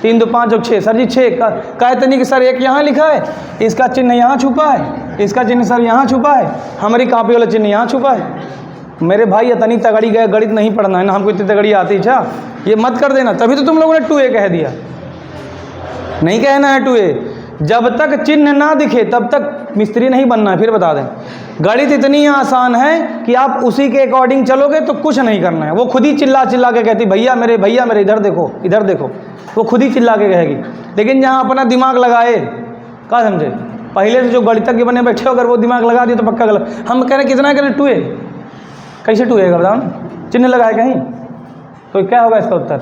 3 2 5 और 6। सर जी 6 कहते नहीं कि सर 1 यहाँ लिखा है, इसका चिन्ह यहाँ छुपा है, इसका चिन्ह सर यहाँ छुपा है, हमारी कॉपी वाला चिन्ह यहाँ छुपा है। मेरे भाई इतनी तगड़ी गए, गणित नहीं पढ़ना है ना, हमको इतनी तगड़ी आती। अच्छा ये मत कर देना, तभी तो तुम लोगों ने 2A कह दिया। नहीं कहना है 2A। जब तक चिन्ह ना दिखे तब तक मिस्त्री नहीं बनना है। फिर बता दें, गणित इतनी आसान है कि आप उसी के अकॉर्डिंग चलोगे तो कुछ नहीं करना है। वो खुद ही चिल्ला चिल्ला के कहती भैया मेरे इधर देखो, इधर देखो, वो खुद ही चिल्ला के कहेगी। लेकिन जहाँ अपना दिमाग लगाए, क्या समझे, पहले से जो गणितज्ञ बने बैठे हो, अगर वो दिमाग लगा दिए तो पक्का गलत। हम कह रहे कितना करें 2A, कैसे 2A का बताओ ना, चिन्ह लगाए कहीं तो क्या होगा इसका उत्तर?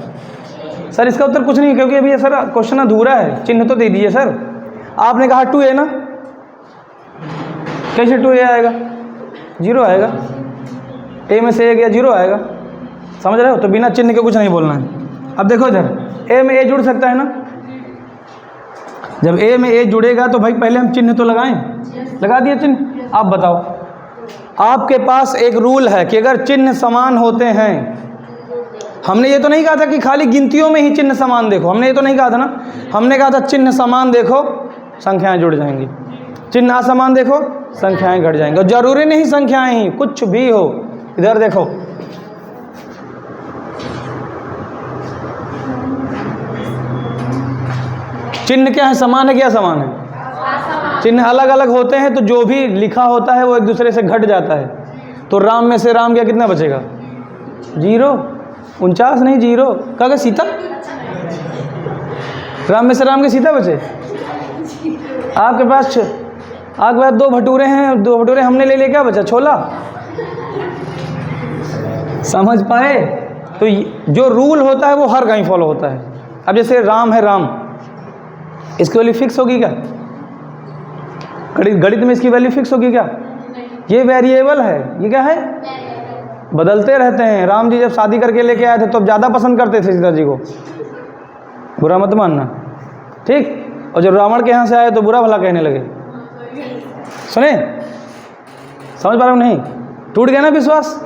सर इसका उत्तर कुछ नहीं, क्योंकि अभी ये सर क्वेश्चन अधूरा है, चिन्ह तो दे दीजिए सर। आपने कहा 2A ना, कैसे 2A आएगा? 0 आएगा। A में से 1 या 0 आएगा, समझ रहे हो? तो बिना चिन्ह के कुछ नहीं बोलना है। अब देखो इधर A में A जुड़ सकता है ना, जब A में A जुड़ेगा तो भाई पहले हम चिन्ह तो लगाएं, लगा दिया चिन्ह। आप बताओ, आपके पास एक रूल है कि अगर चिन्ह समान होते हैं, हमने ये तो नहीं कहा था कि खाली गिनतियों में ही चिन्ह समान देखो, हमने ये तो नहीं कहा था ना, हमने कहा था चिन्ह समान देखो संख्याएं जुड़ जाएंगी, चिन्ह असमान देखो संख्याएं घट जाएंगी। और जरूरी नहीं संख्याएं ही, कुछ भी हो। इधर देखो, चिन्ह क्या है, समान है क्या समान है? चिन्ह अलग अलग होते हैं तो जो भी लिखा होता है वो एक दूसरे से घट जाता है। तो राम में से राम क्या कितना बचेगा? 0। 49 नहीं 0। कहा सीता, राम में से राम के सीता बचे। आपके पास 2 भटूरे हैं, 2 भटूरे हमने ले लिया, क्या बचा? छोला। समझ पाए? तो जो रूल होता है वो हर कहीं फॉलो होता है। अब जैसे राम है, राम, इसकी वैल्यू फिक्स होगी क्या? गणित में इसकी वैल्यू फिक्स होगी क्या? ये वेरिएबल है। ये क्या है? बदलते रहते हैं। राम जी जब शादी करके लेके आए थे तो ज़्यादा पसंद करते थे सीता जी को, बुरा मत मानना, ठीक? और जब रावण के यहाँ से आए तो बुरा भला कहने लगे। सुने, समझ पा रहे हो नहीं? टूट गया ना विश्वास।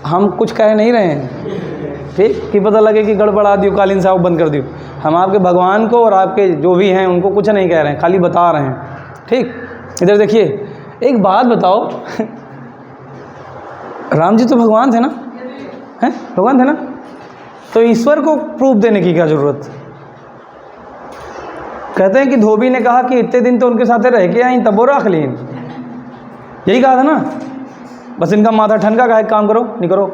हम कुछ कह नहीं रहे हैं, ठीक? कि पता लगे कि गड़बड़ा दियो, कालीन साहब बंद कर दियो। हम आपके भगवान को और आपके जो भी हैं उनको कुछ नहीं कह रहे हैं, खाली बता रहे हैं, ठीक? इधर देखिए, एक बात बताओ, राम जी तो भगवान थे ना, हैं? भगवान थे ना, तो ईश्वर को प्रूफ देने की क्या जरूरत? कहते हैं कि धोबी ने कहा कि इतने दिन तो उनके साथ रह के आई, तब वो रख ली। यही कहा था ना, बस इनका माथा ठनका का, एक काम करो, नहीं करो,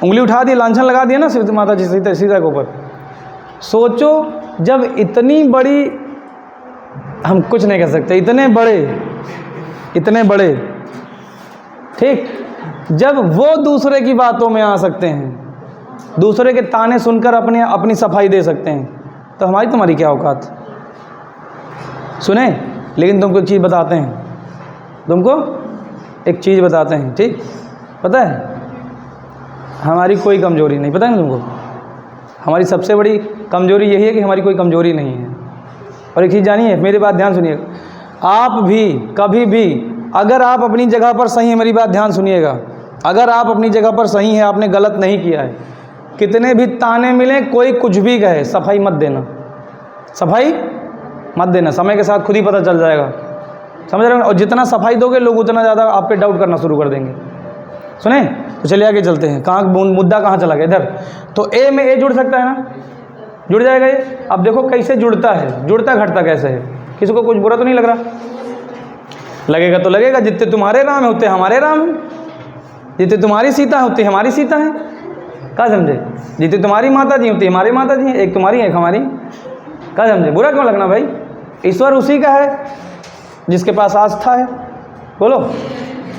उंगली उठा दी, लांछन लगा दिया ना माता जी सीता के ऊपर। सोचो, जब इतनी बड़ी, हम कुछ नहीं कह सकते, इतने बड़े, ठीक, जब वो दूसरे की बातों में आ सकते हैं, दूसरे के ताने सुनकर अपनी सफाई दे सकते हैं, तो हमारी तुम्हारी क्या औकात? सुने, लेकिन तुमको एक चीज़ बताते हैं, तुमको एक चीज़ बताते हैं, ठीक? पता है हमारी कोई कमज़ोरी नहीं, पता है ना तुमको? हमारी सबसे बड़ी कमज़ोरी यही है कि हमारी कोई कमज़ोरी नहीं है। और एक चीज़ जानिए, मेरी बात ध्यान सुनिएगा, आप भी कभी भी अगर आप अपनी जगह पर सही हैं, मेरी बात ध्यान सुनिएगा, अगर आप अपनी जगह पर सही हैं, आपने गलत नहीं किया है, कितने भी ताने मिले, कोई कुछ भी कहे, सफाई मत देना, सफाई मत देना, समय के साथ खुद ही पता चल जाएगा, समझ रहे हो? और जितना सफाई दोगे लोग उतना ज़्यादा आप पे डाउट करना शुरू कर देंगे। सुने, तो चलिए आगे चलते हैं। कहाँ मुद्दा कहाँ चला गया? इधर। तो ए में ए जुड़ सकता है ना, जुड़ जाएगा ये। अब देखो कैसे जुड़ता है, जुड़ता घटता कैसे है, किसी को कुछ बुरा तो नहीं लग रहा? लगेगा तो लगेगा, जितने तुम्हारे राम है उतने हमारे राम हैं, जितने तुम्हारी सीता है उतनी हमारी सीता है, क्या समझे? जितनी तुम्हारी माता जी उतनी हमारी माता जी हैं, एक तुम्हारी एक हमारी, क्या समझे? बुरा क्यों लगना भाई? ईश्वर उसी का है जिसके पास आस्था है। बोलो,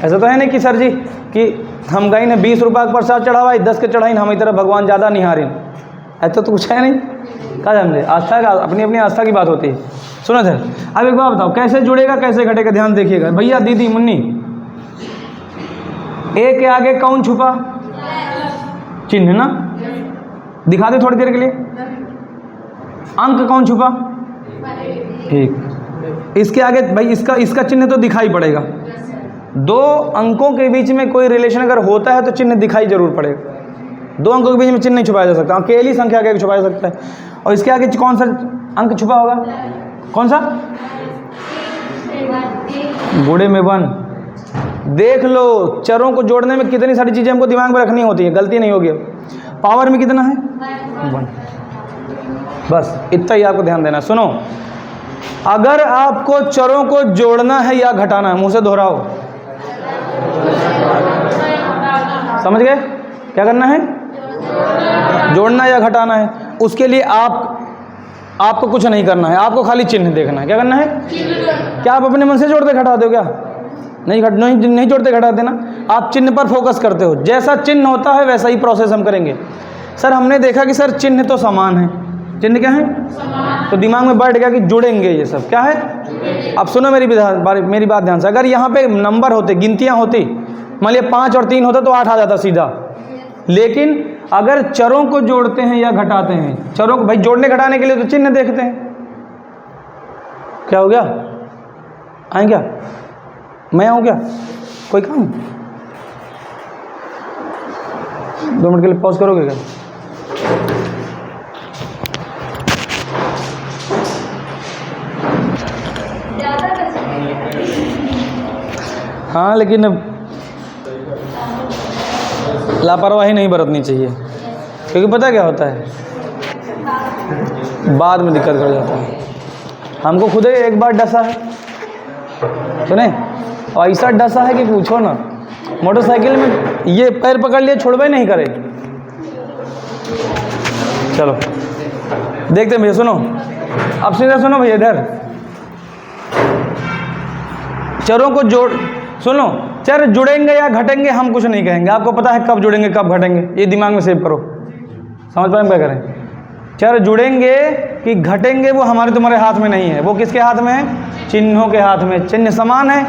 ऐसा तो है नहीं कि सर जी कि हम गई ने 20 रुपये का प्रसाद चढ़ावा, 10 के चढ़ाई, हमारी तरफ भगवान ज़्यादा निहारी, ऐसा तो कुछ है नहीं, क्या समझे? आस्था का, अपनी अपनी आस्था की बात होती है। सुनो सर, अब एक बात बताओ, कैसे जुड़ेगा कैसे घटेगा? ध्यान देखिएगा भैया, दीदी, मुन्नी, ए के आगे कौन छुपा? चिन्ह ना, दिखा दे थोड़ी देर के लिए। अंक कौन छुपा? ठीक, इसके आगे भाई इसका चिन्ह तो दिखाई पड़ेगा। दो अंकों के बीच में कोई रिलेशन अगर होता है तो चिन्ह दिखाई जरूर पड़ेगा। दो अंकों के बीच में चिन्ह नहीं छुपाया जा सकता, अकेली संख्या आगे छुपाया जा सकता है। और इसके आगे कौन सा अंक छुपा होगा? कौन सा? बूढ़े में 1। देख लो, चरों को जोड़ने में कितनी सारी चीज़ें हमको दिमाग में रखनी होती है, गलती नहीं होगी। पावर में कितना है? 1। बस इतना ही आपको ध्यान देना। सुनो, अगर आपको चरों को जोड़ना है या घटाना है, मुंह से दोहराओ, समझ गए? क्या करना है? जोड़ना या घटाना है। उसके लिए आपको कुछ नहीं करना है, आपको खाली चिन्ह देखना है। क्या करना है? क्या आप अपने मन से जोड़ते घटाते हो? क्या नहीं जोड़ते घटाते ना, आप चिन्ह पर फोकस करते हो। जैसा चिन्ह होता है वैसा ही प्रोसेस हम करेंगे। सर हमने देखा कि सर चिन्ह तो समान है, चिन्ह क्या है? तो दिमाग में बैठ गया कि जुड़ेंगे ये सब। क्या है? अब सुनो मेरी बात ध्यान से, अगर यहाँ पे नंबर होते, गिनतियाँ होती, मान लिया 5 और 3 होता तो 8 आ जाता सीधा। लेकिन अगर चरों को जोड़ते हैं या घटाते हैं, चरों को भाई जोड़ने घटाने के लिए तो चिन्ह देखते हैं। क्या हो गया? आए क्या? मैं आऊँ क्या? कोई काम? 2 मिनट के लिए पॉज करोगे क्या? हाँ, लेकिन लापरवाही नहीं बरतनी चाहिए, क्योंकि पता क्या होता है, बाद में दिक्कत कर जाता है। हमको खुद ही एक बार डसा है, सुने, और ऐसा डसा है कि पूछो ना। मोटरसाइकिल में ये पैर पकड़ लिए, छोड़वे नहीं करे। चलो देखते हैं भैया, सुनो, अब सीधा सुनो भैया, इधर चरों को जोड़, सुनो, चर जुड़ेंगे या घटेंगे हम कुछ नहीं कहेंगे, आपको पता है कब जुड़ेंगे कब घटेंगे, ये दिमाग में सेव करो। समझ पाए हम क्या करें? चर जुड़ेंगे कि घटेंगे वो हमारे तुम्हारे हाथ में नहीं है, वो किसके हाथ में है? चिन्हों के हाथ में। चिन्ह समान है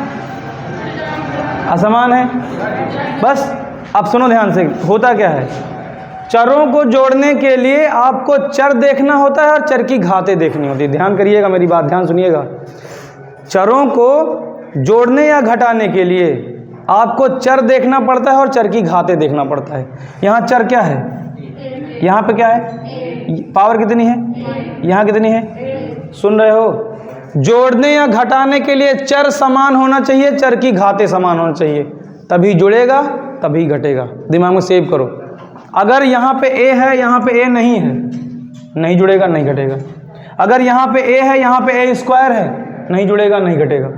असमान है? बस अब सुनो ध्यान से, होता क्या है, चरों को जोड़ने के लिए आपको चर देखना होता है और चर की घातें देखनी होती है। ध्यान करिएगा, मेरी बात ध्यान सुनिएगा। चरों को जोड़ने या घटाने के लिए आपको चर देखना पड़ता है और चर की घातें देखना पड़ता है। यहाँ चर क्या है? यहाँ पे क्या है? पावर कितनी है? यहाँ कितनी है? सुन रहे हो? जोड़ने या घटाने के लिए चर समान होना चाहिए, चर की घातें समान होना चाहिए, तभी जुड़ेगा तभी घटेगा। दिमाग में सेव करो। अगर यहाँ पे ए है, यहाँ पे ए नहीं है, नहीं जुड़ेगा नहीं घटेगा। अगर यहाँ पे ए है, यहाँ पे ए स्क्वायर है, नहीं जुड़ेगा नहीं घटेगा।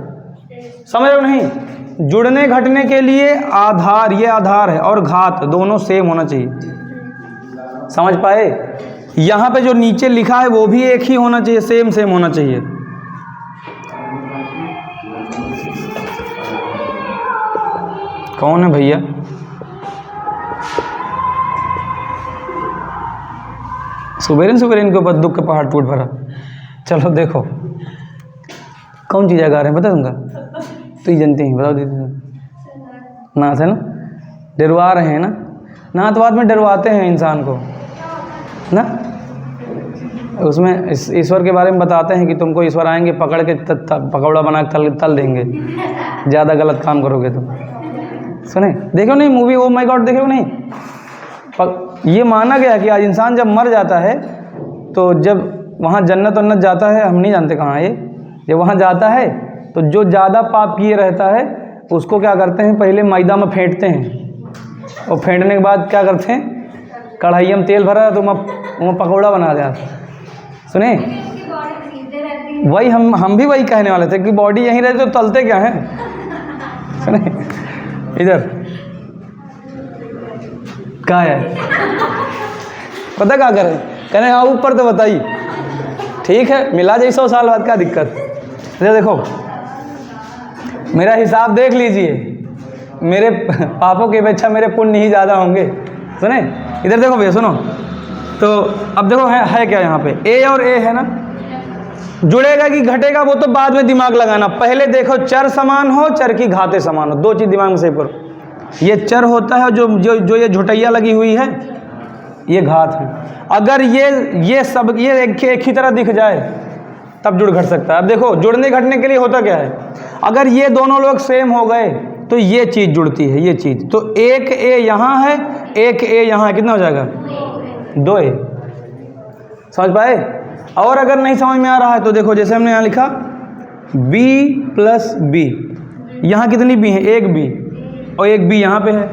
समझ रहे हो? नहीं, जुड़ने घटने के लिए आधार, ये आधार है, और घात दोनों सेम होना चाहिए। समझ पाए? यहाँ पे जो नीचे लिखा है वो भी एक ही होना चाहिए, सेम होना चाहिए। कौन है भैया? सुबेरे के ऊपर दुख का पहाड़ टूट भरा। चलो देखो, कौन चीज़ गा रहे हैं पता तुमका? तो ये जानते हैं, बताओ दीदी। नाथ है ना, डरवा रहे हैं ना, नाथवाद में डरवाते हैं इंसान को ना, उसमें ईश्वर के बारे में बताते हैं कि तुमको ईश्वर आएंगे पकड़ के पकौड़ा बना के तल देंगे, ज़्यादा गलत काम करोगे तो। सुने, देखो नहीं मूवी ओ माय गॉड, देखो नहीं? ये माना गया कि आज इंसान जब मर जाता है तो जब वहाँ जन्नत वन्नत जाता है, हम नहीं जानते कहाँ है, जब वहाँ जाता है तो जो ज़्यादा पाप किए रहता है उसको क्या करते हैं, पहले मैदा में फेंटते हैं, और फेंटने के बाद क्या करते हैं, कढ़ाई में तेल भरा तो वहाँ पकौड़ा बना देते। सुने, वही हम भी वही कहने वाले थे कि बॉडी यहीं रहती तो तलते क्या हैं। सुने, इधर क्या है, पता क्या करें, कहने हाँ ऊपर तो बताइए, ठीक है मिला जाए 100 साल बाद, क्या दिक्कत। देखो मेरा हिसाब देख लीजिए, मेरे पापों की अपेक्षा मेरे पुण्य ही ज़्यादा होंगे। सुने, इधर देखो भैया, सुनो तो अब देखो है क्या यहाँ पे, ए और ए है ना, जुड़ेगा कि घटेगा वो तो बाद में दिमाग लगाना, पहले देखो चर समान हो, चर की घातें समान हो, दो चीज़ दिमाग में सेव करो। ये चर होता है जो ये झुटैया लगी हुई है, ये घात है। अगर ये सब ये एक ही तरह दिख जाए तब जुड़ घट सकता है। अब देखो जुड़ने घटने के लिए होता क्या है, अगर ये दोनों लोग सेम हो गए तो ये चीज़ जुड़ती है, ये चीज़, तो एक ए यहाँ है, एक ए यहाँ है, कितना हो जाएगा, 2 ए। समझ पाए? और अगर नहीं समझ में आ रहा है तो देखो, जैसे हमने यहाँ लिखा b प्लस बी, यहाँ कितनी बी है, एक बी, और एक बी यहाँ पे है,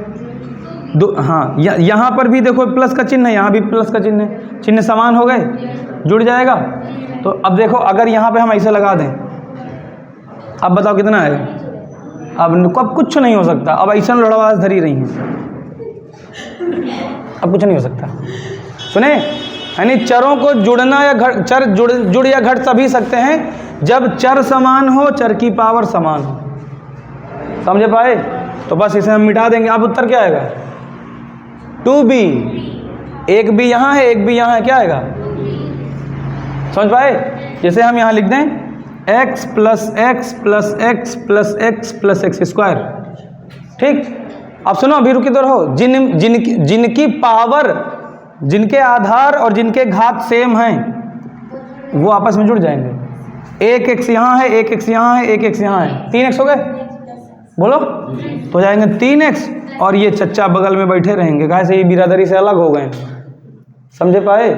दो। हाँ, यहाँ पर भी देखो प्लस का चिन्ह है, यहाँ भी प्लस का चिन्ह है, चिन्ह समान हो गए, जुड़ जाएगा। तो अब देखो अगर यहाँ पे हम ऐसे लगा दें, अब बताओ कितना आएगा, अब कुछ नहीं हो सकता, अब ऐसा लड़वास धरी रही हैं, अब कुछ नहीं हो सकता। सुने, यानी चरों को जुड़ना या घट, चर जुड़ या घट तभी सकते हैं जब चर समान हो, चर की पावर समान हो। समझे पाए? तो बस इसे हम मिटा देंगे। अब उत्तर क्या आएगा, 2b, एक बी यहाँ है, एक बी यहाँ है, क्या आएगा, समझ पाए? जैसे हम यहाँ लिख दें x plus x plus x plus x plus x square, ठीक। अब सुनो, अभी रुकी तो रहो, जिनकी पावर, जिनके आधार और जिनके घात सेम हैं वो आपस में जुड़ जाएंगे। एक एक्स यहाँ है, एक एक्स यहाँ है, एक एक्स यहाँ है, 3x हो गए, बोलो, तो जाएंगे 3x, और ये चच्चा बगल में बैठे रहेंगे, कहाँ से ये बिरादरी से अलग हो गए। समझे पाए?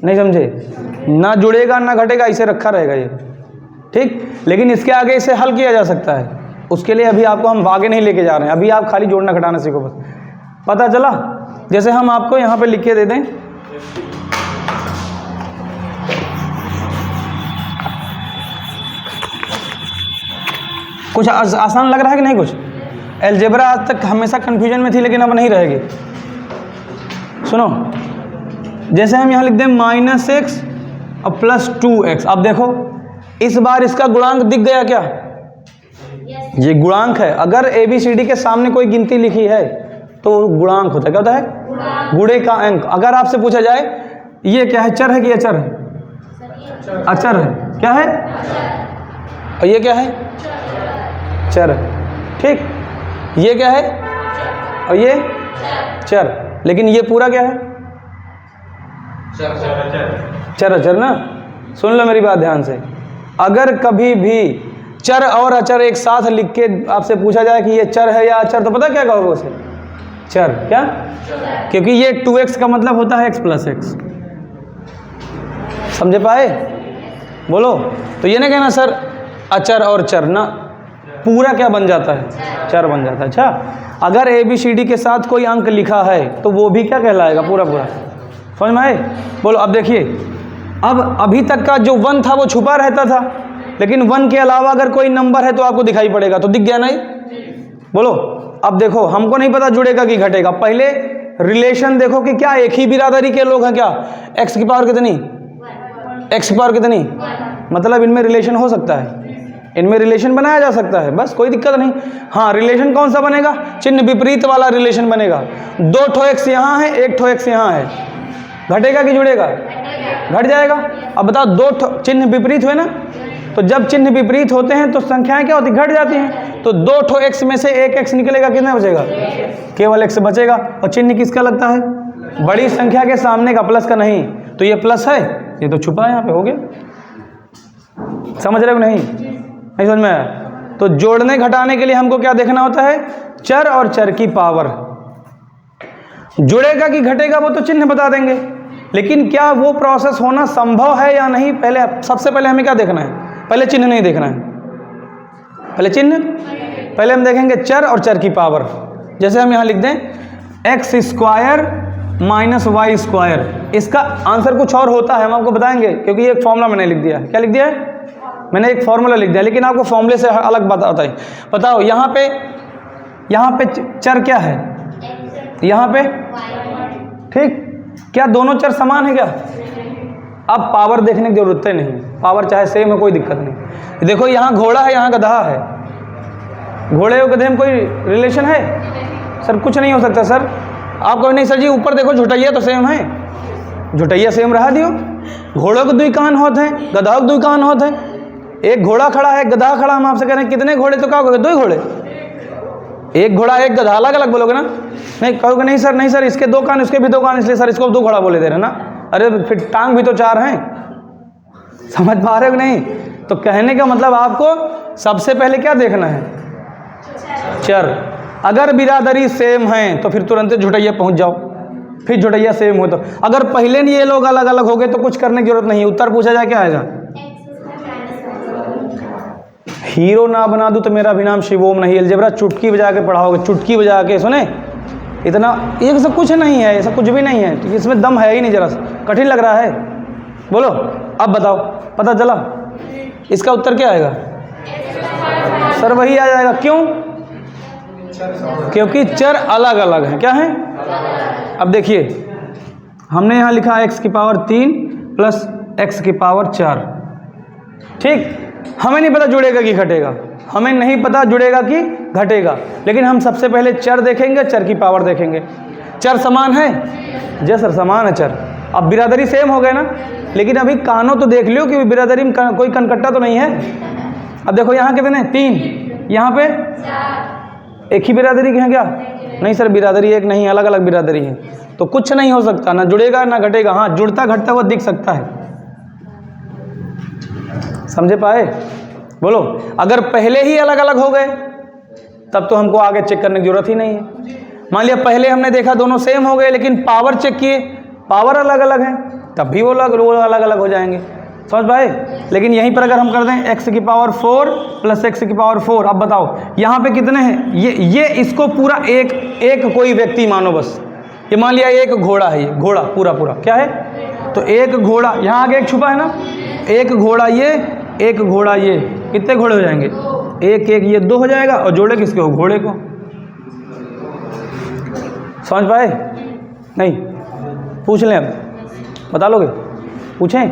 नहीं समझे? ना जुड़ेगा ना घटेगा, इसे रखा रहेगा ये, ठीक। लेकिन इसके आगे इसे हल किया जा सकता है, उसके लिए अभी आपको हम आगे नहीं लेके जा रहे हैं, अभी आप खाली जोड़ना घटाना सीखो बस। पता चला? जैसे हम आपको यहाँ पे लिख के दे दें, कुछ आसान लग रहा है कि नहीं? कुछ अलजेब्रा आज तक हमेशा कंफ्यूजन में थी, लेकिन अब नहीं रहेगी। सुनो, जैसे हम यहाँ लिख दें -x और प्लस 2x, अब देखो इस बार इसका गुणांक दिख गया क्या? ये गुणांक है। अगर ABCD के सामने कोई गिनती लिखी है तो गुणांक होता है, क्या होता है? गुणे का अंक। अगर आपसे पूछा जाए ये क्या है, चर है कि अचर है? अचर है। क्या है? और ये क्या है? चर, ठीक। ये क्या है? और ये चर। लेकिन ये पूरा क्या है? चर अचर ना। सुन लो मेरी बात ध्यान से, अगर कभी भी चर और अचर एक साथ लिख के आपसे पूछा जाए कि ये चर है या अचर, तो पता क्या कहोगे उसे? चर। क्या? क्योंकि ये 2x का मतलब होता है x प्लस एक्स। समझे पाए? बोलो। तो ये नहीं कहना सर अचर और चर, ना, पूरा क्या बन जाता है? चर बन जाता है। अच्छा, अगर ABCD के साथ कोई अंक लिखा है तो वो भी क्या कहलाएगा? पूरा पूरा। समझ में आए? बोलो। अब देखिए, अब अभी तक का जो 1 था वो छुपा रहता था, लेकिन 1 के अलावा अगर कोई नंबर है तो आपको दिखाई पड़ेगा, तो दिख गया नहीं? बोलो। अब देखो, हमको नहीं पता जुड़ेगा कि घटेगा, पहले रिलेशन देखो कि क्या एक ही बिरादरी के लोग हैं क्या? x की पावर कितनी? x की पावर कितनी? मतलब इनमें रिलेशन हो सकता है, इनमें रिलेशन बनाया जा सकता है, बस कोई दिक्कत नहीं। हाँ, रिलेशन कौन सा बनेगा? चिन्ह विपरीत वाला रिलेशन बनेगा। 2 ठो x यहाँ है, 1 ठो x यहाँ है, घटेगा कि जुड़ेगा? घट जाएगा। अब बताओ, 2 चिन्ह विपरीत हुए ना, तो जब चिन्ह विपरीत होते हैं तो संख्याएं क्या होती, घट जाती हैं। तो 2 ठो x में से एक x निकलेगा, कितना बचेगा, केवल x बचेगा। और चिन्ह किसका लगता है, बड़ी संख्या के सामने का, प्लस का नहीं। तो ये प्लस है, ये तो छुपा है यहाँ पे, हो गया। समझ रहे हो नहीं, नहीं समझ में आया? तो जोड़ने घटाने के लिए हमको क्या देखना होता है, चर और चर की पावर। जुड़ेगा कि घटेगा वो तो चिन्ह बता देंगे, लेकिन क्या वो प्रोसेस होना संभव है या नहीं, पहले सबसे पहले हमें क्या देखना है, पहले चिन्ह नहीं देखना है, पहले चिन्ह, पहले हम देखेंगे चर और चर की पावर। जैसे हम यहाँ लिख दें X square minus Y square, इसका आंसर कुछ और होता है, हम आपको बताएंगे, क्योंकि ये एक फॉर्मूला मैंने लिख दिया है। क्या लिख दिया है, मैंने एक फॉर्मूला लिख दिया, लेकिन आपको फॉर्मूले से अलग बताता है। बताओ यहाँ पे चर क्या है, यहाँ पे, ठीक, क्या दोनों चर समान है क्या? अब पावर देखने की जरूरत ही नहीं, पावर चाहे सेम है कोई दिक्कत नहीं। देखो यहाँ घोड़ा है, यहाँ गधा है, घोड़े और गधे में कोई रिलेशन है? सर कुछ नहीं हो सकता सर। आप कहो नहीं सर जी ऊपर देखो झुटैया तो सेम है, झुटैया सेम रहा दियो, घोड़ों के 2 कान होते हैं, गधा के 2 कान होते हैं। एक घोड़ा खड़ा है, गधा खड़ा, हम आपसे कह रहे हैं कितने घोड़े, तो क्या कहोगे, 2 घोड़े, एक घोड़ा एक गधा, अलग अलग बोलोगे ना? नहीं, कहोगे नहीं सर इसके 2 कान इसके भी 2 कान, इसलिए सर इसको 2 घोड़ा बोले दे रहे ना। अरे फिर टांग भी तो 4 हैं, समझ पा रहे हो नहीं? तो कहने का मतलब आपको सबसे पहले क्या देखना है, चर। अगर बिरादरी सेम है तो फिर तुरंत झुटैया पहुंच जाओ, फिर झुटैया सेम हो तो। अगर पहले नहीं ये लोग अलग अलग हो गए तो कुछ करने की जरूरत नहीं, उत्तर पूछा जाए क्या आएगा, हीरो ना बना दूं तो मेरा भी नाम शिवोम नहीं। अलजेब्रा चुटकी बजा के पढ़ाओगे, चुटकी बजा के, सुने, इतना ये सब कुछ नहीं है, ये सब कुछ भी नहीं है, तो इसमें दम है ही नहीं, जरा सा कठिन लग रहा है। बोलो अब बताओ, पता चला इसका उत्तर क्या आएगा? सर वही आ जाएगा, क्यों? क्योंकि चर अलग अलग हैं। क्या है? अब देखिए हमने यहाँ लिखा x की पावर 3 प्लस x की पावर 4, ठीक। हमें नहीं पता जुड़ेगा कि घटेगा, हमें नहीं पता जुड़ेगा कि घटेगा, लेकिन हम सबसे पहले चर देखेंगे, चर की पावर देखेंगे। चर समान है? जय सर समान है चर। अब बिरादरी सेम हो गए ना, लेकिन अभी कानों तो देख लियो कि बिरादरी में कोई कनकट्टा तो नहीं है। अब देखो यहाँ कितने, 3, यहाँ पे 4, एक ही बिरादरी के हैं क्या? नहीं सर बिरादरी एक नहीं, अलग अलग बिरादरी है, तो कुछ नहीं हो सकता, ना जुड़ेगा ना घटेगा। हाँ जुड़ता घटता हुआ दिख सकता है, समझे पाए? बोलो अगर पहले ही अलग अलग हो गए तब तो हमको आगे चेक करने की जरूरत ही नहीं है। मान लिया पहले हमने देखा दोनों सेम हो गए, लेकिन पावर चेक किए, पावर अलग अलग है, तब भी वो अलग अलग हो जाएंगे, समझ पाए? लेकिन यहीं पर अगर हम कर दें x की पावर 4 प्लस x की पावर 4, अब बताओ यहाँ पे कितने हैं? ये इसको पूरा एक कोई व्यक्ति मानो, बस ये मान लिया एक घोड़ा है, ये घोड़ा पूरा क्या है? तो एक घोड़ा, यहाँ आगे एक छुपा है ना, एक घोड़ा ये, एक घोड़ा ये, कितने घोड़े हो जाएंगे? एक ये 2 हो जाएगा, और जोड़े किसके हो? घोड़े को। समझ पाए? नहीं पूछ लें, अब बता लोगे? पूछें?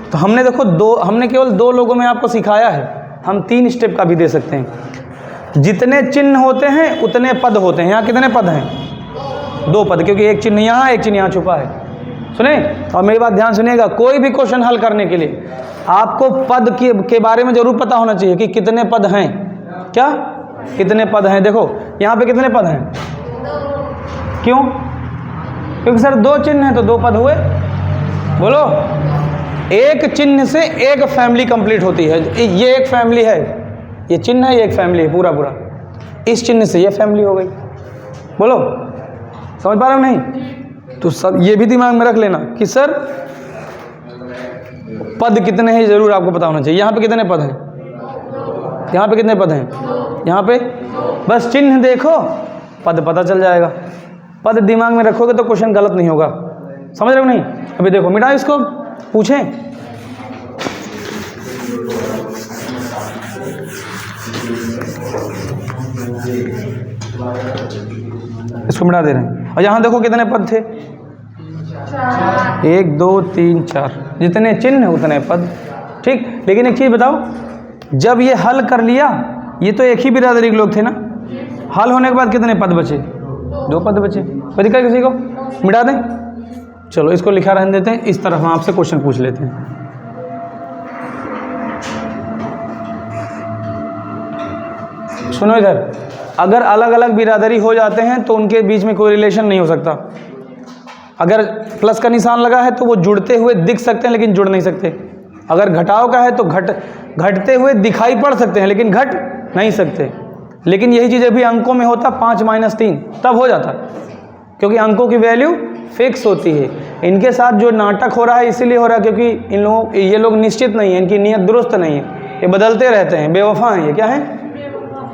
तो हमने देखो हमने केवल 2 लोगों में आपको सिखाया है, हम 3 स्टेप का भी दे सकते हैं। जितने चिन्ह होते हैं उतने पद होते हैं। यहाँ कितने पद हैं? 2 पद, क्योंकि एक चिन्ह यहाँ, एक चिन्ह यहाँ छुपा है। सुने, और मेरी बात ध्यान सुनिएगा, कोई भी क्वेश्चन हल करने के लिए आपको पद के बारे में जरूर पता होना चाहिए कि कितने पद हैं। क्या कितने पद हैं? देखो यहाँ पे कितने पद हैं? क्यों? क्योंकि सर 2 चिन्ह हैं तो 2 पद हुए। बोलो, एक चिन्ह से एक फैमिली कंप्लीट होती है। ये एक फैमिली है, ये चिन्ह है, ये एक फैमिली है पूरा। इस चिन्ह से ये फैमिली हो गई। बोलो समझ पा रहे हो नहीं? तो सब ये भी दिमाग में रख लेना कि सर पद कितने हैं जरूर आपको पता होना चाहिए। यहाँ पे कितने पद हैं? यहाँ पे कितने पद हैं? यहाँ पे बस चिन्ह देखो, पद पता चल जाएगा। पद दिमाग में रखोगे तो क्वेश्चन गलत नहीं होगा। समझ रहे हो नहीं? अभी देखो मिटाओ इसको, पूछें। इसको मिटा दे रहे हैं। और यहाँ देखो कितने पद थे? 1 2 3 4, जितने चिन्ह उतने पद, ठीक। लेकिन एक चीज़ बताओ, जब ये हल कर लिया, ये तो एक ही बिरादरी के लोग थे ना, हल होने के बाद कितने पद बचे? 2 पद बचे। कोई दिक्कत किसी को? मिटा दें? चलो इसको लिखा रहने देते हैं, इस तरफ हम आपसे क्वेश्चन पूछ लेते हैं। सुनो इधर, अगर अलग अलग बिरादरी हो जाते हैं तो उनके बीच में कोई रिलेशन नहीं हो सकता। अगर प्लस का निशान लगा है तो वो जुड़ते हुए दिख सकते हैं लेकिन जुड़ नहीं सकते। अगर घटाव का है तो घटते हुए दिखाई पड़ सकते हैं लेकिन घट नहीं सकते। लेकिन यही चीज़ अभी अंकों में होता 5 - 3 तब हो जाता, क्योंकि अंकों की वैल्यू फिक्स होती है। इनके साथ जो नाटक हो रहा है इसीलिए हो रहा है क्योंकि ये लोग निश्चित नहीं है, इनकी नीयत दुरुस्त नहीं है, ये बदलते रहते हैं, बेवफा हैं ये। क्या है,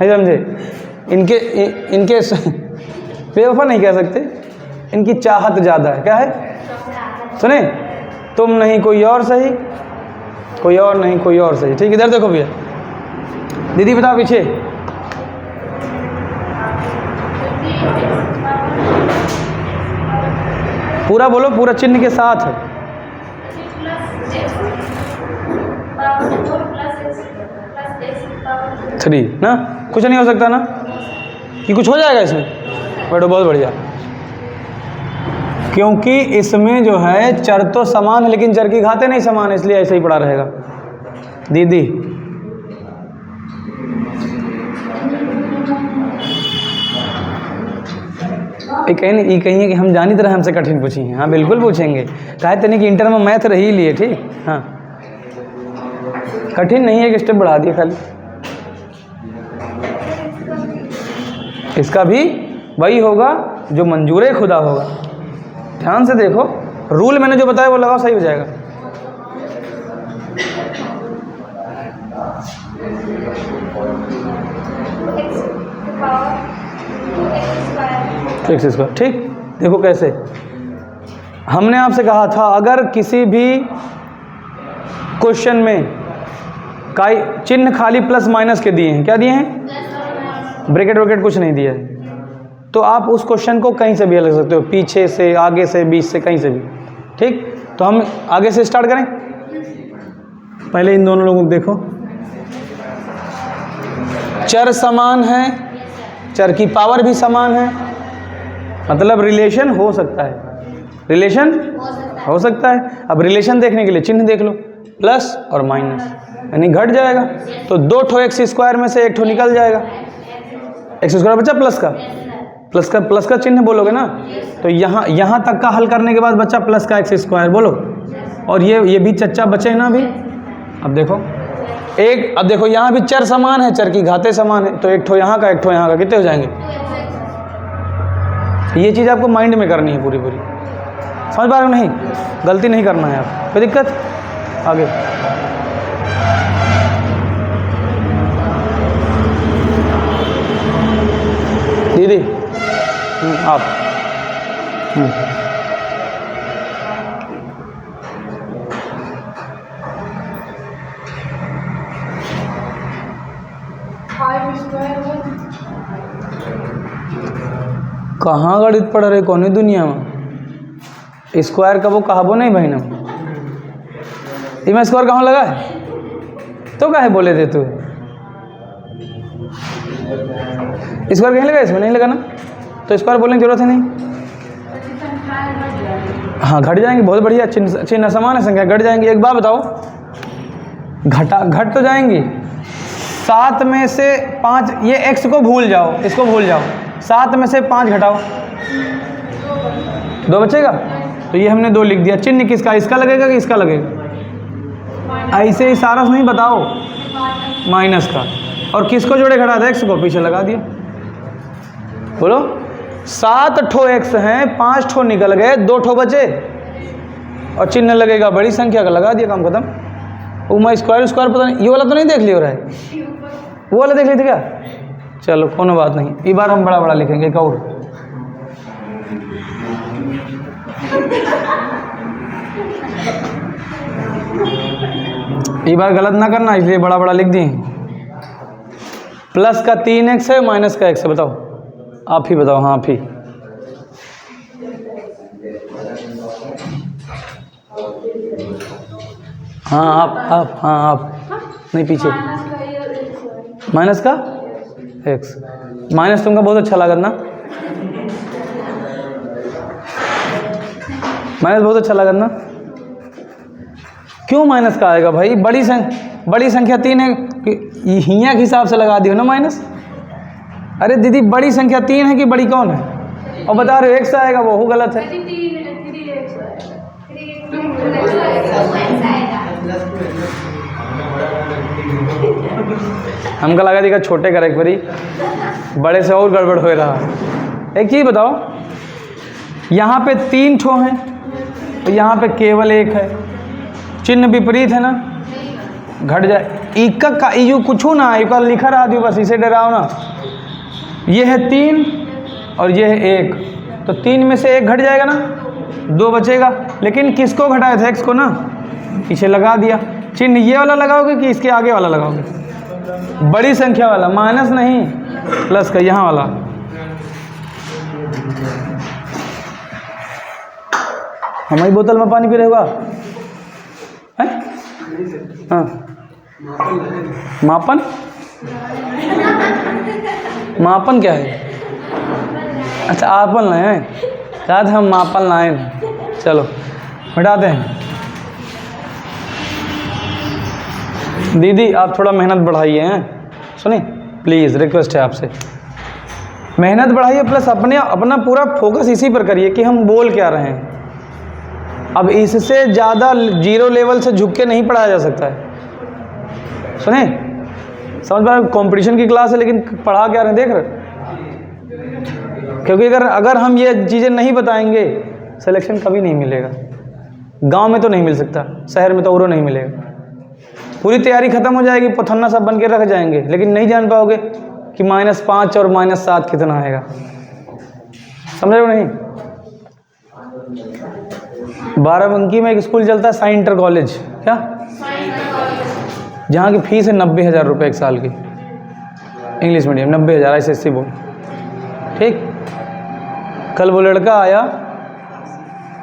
नहीं समझे? इनके बेवफा नहीं कह सकते, इनकी चाहत ज़्यादा है। क्या है, सुने, तुम नहीं कोई और सही, कोई और नहीं कोई और सही। ठीक, इधर देखो भैया, दीदी बताओ पीछे। पूरा बोलो, पूरा चिन्ह के साथ। थ्री ना, कुछ नहीं हो सकता ना, कि कुछ हो जाएगा इसमें? बैठो, बहुत बढ़िया। क्योंकि इसमें जो है चर तो समान है लेकिन चर की घातें नहीं समान है, इसलिए ऐसे ही पड़ा रहेगा। दीदी ये कहीं है कि हम जानी तरह हमसे कठिन पूछी हैं। हाँ बिल्कुल पूछेंगे, कहे तनी कि इंटर में मैथ रही लिए। ठीक, हाँ कठिन नहीं है, एक स्टेप बढ़ा दिया खाली। इसका भी वही होगा जो मंजूर खुदा होगा। ध्यान से देखो, रूल मैंने जो बताया वो लगाओ, सही हो जाएगा। X square. ठीक, देखो कैसे हमने आपसे कहा था, अगर किसी भी क्वेश्चन में चिन्ह खाली प्लस माइनस के दिए हैं, क्या दिए हैं, ब्रैकेट व्रैकेट कुछ नहीं दिया है, तो आप उस क्वेश्चन को कहीं से भी हल कर सकते हो, पीछे से, आगे से, बीच से, कहीं से भी। ठीक, तो हम आगे से स्टार्ट करें। पहले इन दोनों लोगों को देखो, चर समान है, चर की पावर भी समान है, मतलब रिलेशन हो सकता है, रिलेशन हो सकता है। अब रिलेशन देखने के लिए चिन्ह देख लो, प्लस और माइनस, यानी घट जाएगा तो 2 ठो एक्स स्क्वायर में से 1 ठो निकल जाएगा। एक्स स्क्वायर बचा प्लस का चिन्ह बोलोगे ना, तो यहाँ तक का हल करने के बाद बचा प्लस का एक्स स्क्वायर बोलो, और ये भी चच्चा बचे ना अभी। अब देखो यहाँ भी चर समान है, चर की घातें समान है, तो 1 ठो यहाँ का 1 ठो यहाँ का, कितने हो जाएंगे? ये चीज़ आपको माइंड में करनी है पूरी। समझ पा रहे हो? नहीं, गलती नहीं करना है आप, कोई दिक्कत? आगे दीदी आप कहाँ गणित पढ़ रहे, कौन दुनिया में स्क्वायर का वो कहावो नहीं बहना, इमें स्क्वायर कहाँ लगा है तो काहे बोले थे तू? स्क्वायर कहीं लगा, इसमें नहीं लगा ना, तो स्क्वायर बोलने की जरूरत है नहीं। हाँ घट जाएंगे, बहुत बढ़िया, चिन्ह समान है, संख्या घट जाएंगी। एक बात बताओ, घट तो जाएंगी। 7 में से 5, ये x को भूल जाओ, इसको भूल जाओ, 7 में से 5 घटाओ, 2 बचेगा, तो ये हमने 2 लिख दिया। चिन्ह किसका, इसका लगेगा कि इसका लगेगा? ऐसे ही सारा नहीं बताओ, माइनस का। और किसको जोड़े घटा था? x को, पीछे लगा दिया। बोलो, 7 ठो x हैं, 5 ठो निकल गए, 2 ठो बचे, और चिन्ह लगेगा बड़ी संख्या का, लगा दिया, काम खत्म। वो मैं स्क्वायर पता नहीं, ये वाला तो नहीं देख लिया हो रहा है, वो वाला देख लेते क्या? चलो कोनो बात नहीं, इस बार हम बड़ा लिखेंगे। एक और इस बार गलत ना करना, इसलिए बड़ा लिख दिए। प्लस का 3x है, माइनस का x है, बताओ, आप ही बताओ। हाँ आप ही, आप नहीं, पीछे माइनस का x, माइनस तुमका बहुत अच्छा लगा ना, माइनस बहुत अच्छा लगा ना। क्यों माइनस का आएगा भाई? बड़ी संख्या 3 है, हिया के हिसाब से लगा दियो ना माइनस, अरे दीदी बड़ी संख्या 3 है कि बड़ी कौन है? और बता रहे हो 1 से आएगा, वो गलत है। हमको लगा देखा छोटे का एक बारी, बड़े से और गड़बड़ हो रहा। एक चीज़ बताओ, यहाँ पे 3 ठो हैं तो यहाँ पे केवल 1 है, चिन्ह विपरीत है ना, घट जाए। इक्का का यू कुछ ना इक्का लिखा रहा दियो, बस इसे डराओ ना। ये है 3 और ये है 1, तो 3 में से 1 घट जाएगा ना, 2 बचेगा। लेकिन किसको घटाया था? x को ना, पीछे लगा दिया। चिन्ह ये वाला लगाओगे कि इसके आगे वाला लगाओगे? बड़ी संख्या वाला, माइनस नहीं प्लस का, यहाँ वाला। हमारी बोतल में पानी पी रहे होगा? हाँ, मापन मापन क्या है? अच्छा आपन लाए हैं, कहा था हम मापन लाए। चलो मिटाते हैं। दीदी आप थोड़ा मेहनत बढ़ाइए हैं, सुनिए प्लीज़, रिक्वेस्ट है आपसे, मेहनत बढ़ाइए प्लस अपना पूरा फोकस इसी पर करिए कि हम बोल क्या रहे हैं। अब इससे ज़्यादा 0 लेवल से झुक के नहीं पढ़ाया जा सकता है। सुने, समझ पा रहे? कंपटीशन की क्लास है लेकिन पढ़ा क्या रहे, देख रहे? क्योंकि अगर हम ये चीज़ें नहीं बताएंगे, सिलेक्शन कभी नहीं मिलेगा। गांव में तो नहीं मिल सकता, शहर में तो और नहीं मिलेगा। पूरी तैयारी खत्म हो जाएगी, पथन्ना सब बन के रख जाएंगे, लेकिन नहीं जान पाओगे कि -5 और -7 कितना आएगा। समझ रहे हो नहीं? बाराबंकी में एक स्कूल चलता है, साई इंटर कॉलेज, क्या, जहाँ की फीस है 90,000 रुपये 1 साल की, इंग्लिश मीडियम 90,000 SSC बोर्ड। ठीक, कल वो लड़का आया,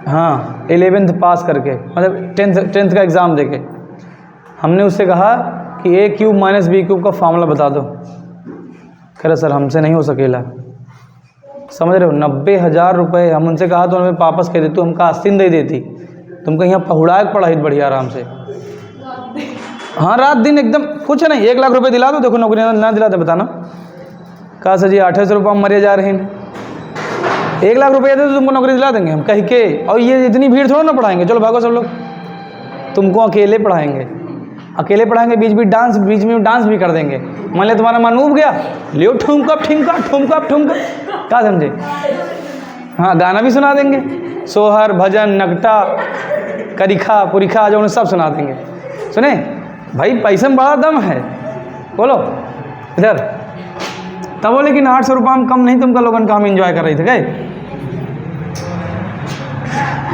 हाँ 11th पास करके, मतलब 10th का एग्ज़ाम देके। हमने उससे कहा कि a³ - b³ का फार्मूला बता दो। कह रहा सर हमसे नहीं हो सकेला। समझ रहे हो? 90,000 रुपये। हम उनसे कहा तो हमें वापस कह दे, तू हमका 80 दे देती, तुमको यहाँ पहुड़ा के पढ़ाई बढ़िया आराम से। हाँ रात दिन एकदम कुछ नहीं, 1 लाख रुपए दिला दो, देखो नौकरी ना दिला दे बताना। कहा सर जी 2800 रुपये हम मरे जा रहे हैं, 1 लाख रुपये दे तो तुमको नौकरी दिला देंगे हम कह के। और ये इतनी भीड़ थोड़ा ना पढ़ाएंगे, चलो भागो सब लोग, तुमको अकेले पढ़ाएंगे, अकेले पढ़ाएंगे। बीच में डांस भी कर देंगे। मान लिया तुम्हारा मन उब गया, लियो ठुमका ठुमका ठुमका ठुमका, क्या समझे? हाँ गाना भी सुना देंगे, सोहर भजन नगटा करिखा पुरिखा जो सब सुना देंगे। सुने भाई, पैसे में बड़ा दम है। बोलो इधर तब बोले लेकिन 800 रुपये हम कम नहीं, तुमका लोगन का हम इंजॉय कर रहे थे गए।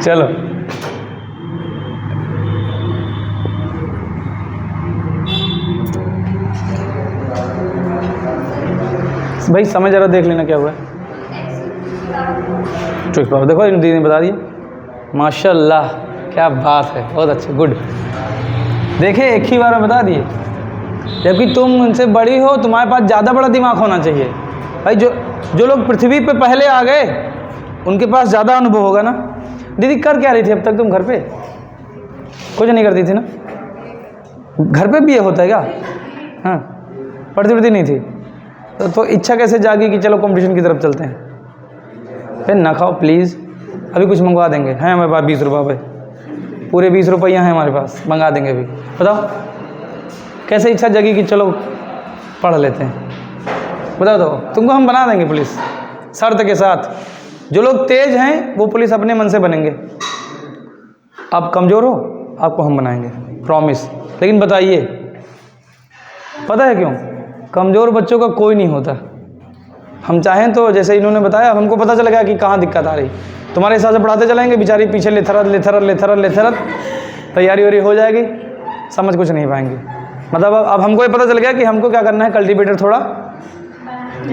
चलो भाई समय जरा देख लेना क्या हुआ है। चुप रहो, देखो इन दीदी ने बता दिया, माशाल्लाह क्या बात है, बहुत अच्छे, गुड। देखे एक ही बार में बता दिए, जबकि तुम उनसे बड़ी हो, तुम्हारे पास ज़्यादा बड़ा दिमाग होना चाहिए भाई। जो लोग पृथ्वी पे पहले आ गए उनके पास ज़्यादा अनुभव होगा ना। दीदी कर क्या रही थी अब तक तुम घर पे? कुछ नहीं करती थी ना? घर पे भी ये होता है क्या? हाँ, पढ़ती नहीं थी तो इच्छा कैसे जागी कि चलो कंपटीशन की तरफ चलते हैं? फिर ना खाओ प्लीज़, अभी कुछ मंगवा देंगे, हैं हमारे पास 20 रुपये भाई, पूरे 20 रुपये हैं हमारे पास, मंगा देंगे अभी। बताओ कैसे इच्छा जगी कि चलो पढ़ लेते हैं? बताओ तो तुमको हम बना देंगे पुलिस, शर्त के साथ। जो लोग तेज हैं वो पुलिस अपने मन से बनेंगे, आप कमज़ोर हो आपको हम बनाएंगे, प्रॉमिस। लेकिन बताइए पता है क्यों? कमज़ोर बच्चों का कोई नहीं होता। हम चाहें तो जैसे इन्होंने बताया, हमको पता चल गया कि कहाँ दिक्कत आ रही, तुम्हारे हिसाब से पढ़ाते चलेंगे, बेचारी पीछे लेथरत तैयारी वारी हो जाएगी, समझ कुछ नहीं पाएंगे। मतलब अब हमको ये पता चल गया कि हमको क्या करना है, कल्टीवेटर थोड़ा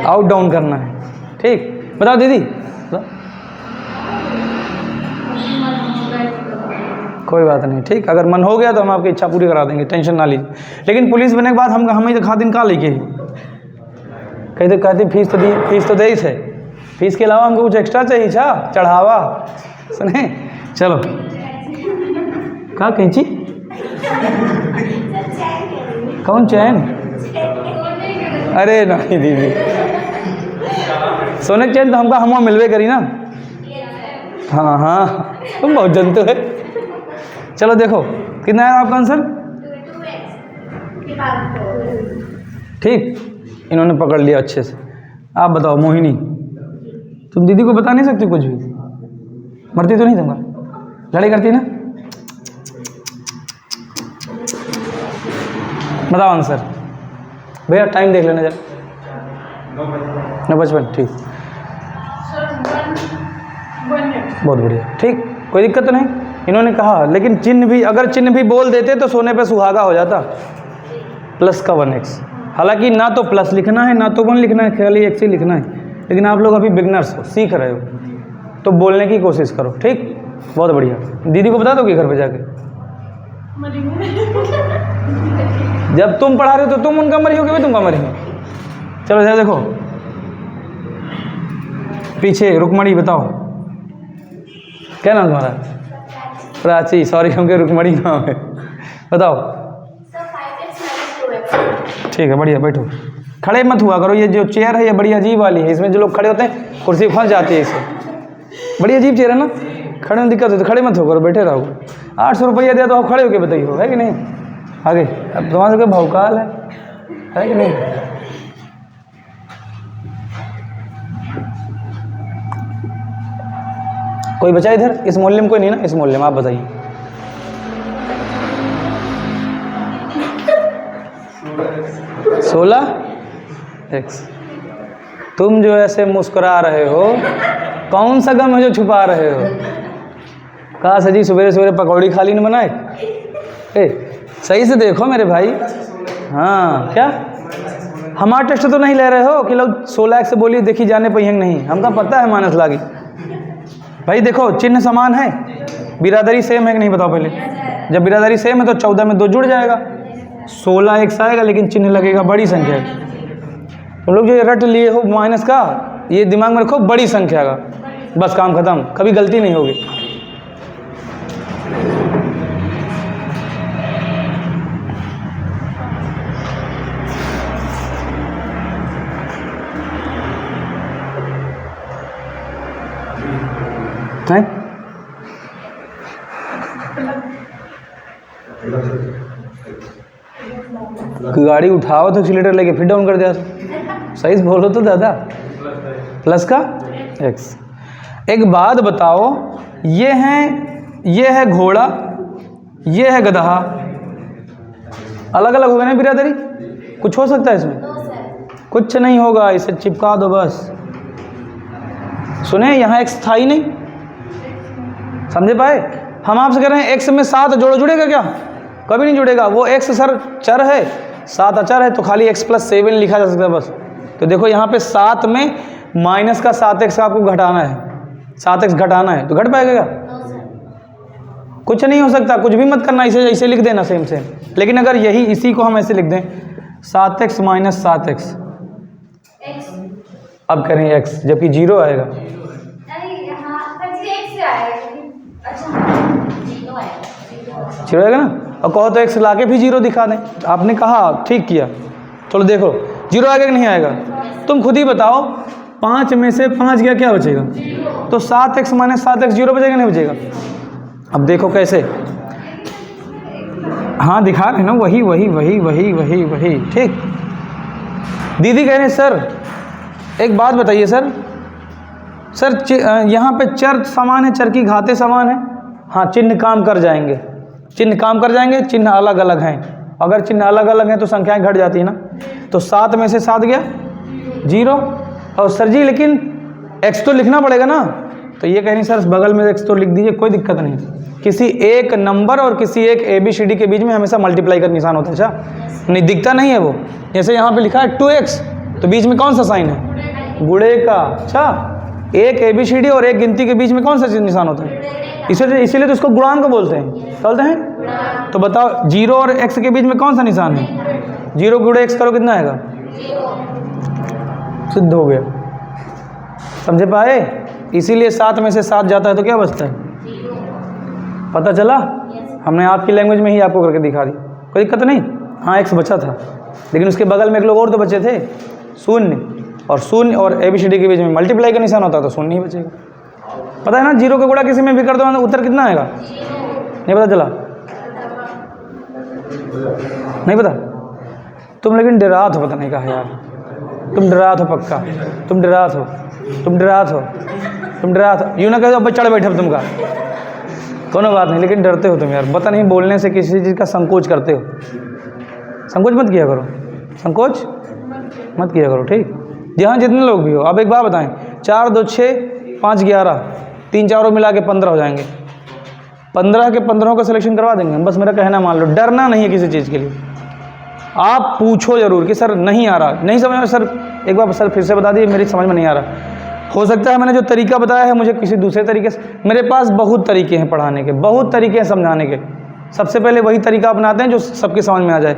आउट डाउन करना है। ठीक, बताओ दीदी। कोई बात नहीं, ठीक, अगर मन हो गया तो हम आपकी इच्छा पूरी करा देंगे, टेंशन ना लीजिए। लेकिन पुलिस बनने के बाद हमें खा दिन का लेके कहते फीस तो दे ही थे, फीस के अलावा हमको कुछ एक्स्ट्रा चाहिए चढ़ावा। सुने चलो कहाँ कैंची, कौन चैन? अरे नहीं दीदी सोने की चेन तो हमका हम मिलवे करी ना। हाँ हाँ, तुम बहुत जानते हो। चलो देखो कितना है आपका आंसर। ठीक, इन्होंने पकड़ लिया अच्छे से। आप बताओ मोहिनी, तुम दीदी को बता नहीं सकती कुछ भी? मरती तो नहीं तुमका? लड़ाई करती ना? बताओ आंसर भैया, टाइम देख लेना जरा। 9:55, ठीक, बहुत बढ़िया, ठीक, कोई दिक्कत तो नहीं। इन्होंने कहा लेकिन चिन्ह भी, अगर चिन्ह भी बोल देते तो सोने पे सुहागा हो जाता, प्लस का 1x। हालांकि ना तो प्लस लिखना है ना तो 1 लिखना है, खाली x ही लिखना है। लेकिन आप लोग अभी बिगनर्स हो, सीख रहे हो, तो बोलने की कोशिश करो। ठीक, बहुत बढ़िया। दीदी को बता दोगे घर पे जाके? जब तुम पढ़ा रहे हो तो तुम उनका मरी हो कि तुमका मरी हो? चलो जरा देखो पीछे, रुकमणी बताओ क्या नाम तुम्हारा? प्राची, सॉरी हमके रुकमणी नाम है। बताओ। ठीक है, बढ़िया, बैठो। खड़े मत हुआ करो, ये जो चेयर है ये बड़ी अजीब वाली है, इसमें जो लोग खड़े होते हैं कुर्सी फंस जाती है इससे। बड़ी अजीब चेयर है ना, खड़े में दिक्कत होती है। खड़े मत हो करो, बैठे रहो। 800 रुपया दिया तो आप खड़े होके बताइए, है कि नहीं? आगे अब तुम्हारे का भौकाल है कि नहीं? कोई बचा इधर? इस मोहल्ले में कोई नहीं ना? इस मोहल्ले में आप बताइए। सोलह x। तुम जो ऐसे मुस्कुरा रहे हो, कौन सा गम है जो छुपा रहे हो? कहा सजी सवेरे सवेरे पकौड़ी खाली नहीं बनाए? सही से देखो मेरे भाई। हाँ, क्या हमारा टेस्ट तो नहीं ले रहे हो कि लोग 16x से बोलिए देखी जाने पहिंग नहीं? हमका पता है मानस लागी। भाई देखो चिन्ह समान है, बिरादरी सेम है कि नहीं बताओ पहले? जब बिरादरी सेम है तो 14 में 2 जुड़ जाएगा, 16x आएगा, लेकिन चिन्ह लगेगा बड़ी संख्या। तुम लोग जो ये रट लिए हो माइनस का, ये दिमाग में रखो बड़ी संख्या का, बस काम खत्म, कभी गलती नहीं होगी। है? गाड़ी उठाओ तो एक्सीलेटर लेके फिर डाउन कर दिया। सही से बोलो तो दादा। प्लस का x। एक बात बताओ, ये है घोड़ा, ये है गधा, अलग अलग हो गए ना बिरादरी? कुछ हो सकता है इसमें? कुछ नहीं होगा, इसे चिपका दो बस। सुने, यहाँ x था ही नहीं, समझे पाए? हम आपसे कह रहे हैं x में 7 जुड़ेगा क्या? कभी नहीं जुड़ेगा। वो x सर चर है, 7 अचर है, तो खाली x + 7 लिखा जा सकता है बस। तो देखो यहाँ पे 7 में माइनस का 7x आपको घटाना है, 7x घटाना है, तो घट पाएगा क्या? कुछ नहीं हो सकता, कुछ भी मत करना, इसे ऐसे लिख देना सेम। लेकिन अगर इसी को हम ऐसे लिख दें 7x - 7x, अब करें x, जबकि 0 आएगा। जीरो आएगा ना? और कहो तो x ला के भी 0 दिखा दें। आपने कहा ठीक किया। चलो देखो 0 आएगा कि नहीं आएगा? तुम खुद ही बताओ, 5 में से 5 गया, क्या बचेगा? तो 7x - 7x 0 बचेगा नहीं बचेगा? अब देखो कैसे। हाँ दिखा रहे ना, वही। ठीक। दीदी कह रहे हैं सर एक बात बताइए सर यहाँ पे चर समान है, चर की घातें समान है। हाँ, चिन्ह काम कर जाएंगे, चिन्ह अलग अलग हैं। अगर चिन्ह अलग अलग हैं तो संख्याएं घट जाती है ना। तो 7 में से 7 गया 0। और सर जी लेकिन x तो लिखना पड़ेगा ना? तो ये कह रही सर बगल में x तो लिख दीजिए, कोई दिक्कत नहीं। किसी एक नंबर और किसी एक ABCD के बीच में हमेशा मल्टीप्लाई का निशान होता है। अच्छा नहीं दिखता नहीं है वो? जैसे यहाँ पे लिखा है 2x, तो बीच में कौन सा साइन है? गुणे का। अच्छा, एक ABCD और एक गिनती के बीच में कौन सा निशान होता है? इसीलिए तो इसको गुणांक बोलते हैं। तो बताओ 0 और x के बीच में कौन सा निशान है? 0 × x करो कितना आएगा? सिद्ध हो गया। समझे पाए? इसीलिए 7 में से 7 जाता है तो क्या बचता है? पता चला? हमने आपकी लैंग्वेज में ही आपको करके दिखा दी, कोई दिक्कत नहीं। हाँ x बचा था, लेकिन उसके बगल में एक लोग और तो बचे थे, 0। और शून्य और ABCD के बीच में मल्टीप्लाई का निशान होता है तो शून्य ही बचेगा। पता है ना, जीरो का गुणा किसी में भी कर दो उत्तर कितना आएगा? नहीं पता चला? नहीं पता? तुम लेकिन डरात हो, पता नहीं कहा यार, तुम डरात हो पक्का, तुम डरात हो, तुम डरात हो, तुम डरात हो। यूँ ना कहो अब चढ़ बैठे तुम का, कोनो बात नहीं, लेकिन डरते हो तुम यार, पता नहीं बोलने से किसी चीज़ का संकोच करते हो। संकोच मत किया करो, संकोच मत किया करो, ठीक? जहाँ जितने लोग भी हो। अब एक बात बताएं, 4 2 6 5 11 3 4 मिला के 15 हो जाएंगे। 15 के 15 का सिलेक्शन करवा देंगे हम, बस मेरा कहना मान लो। डरना नहीं है किसी चीज़ के लिए। आप पूछो ज़रूर कि सर नहीं आ रहा, नहीं समझ में, सर एक बार सर फिर से बता दिए, मेरी समझ में नहीं आ रहा। हो सकता है मैंने जो तरीका बताया है मुझे किसी दूसरे तरीके से, मेरे पास बहुत तरीके हैं पढ़ाने के, बहुत तरीके हैं समझाने के। सबसे पहले वही तरीका अपनाते हैं जो सबके समझ में आ जाए।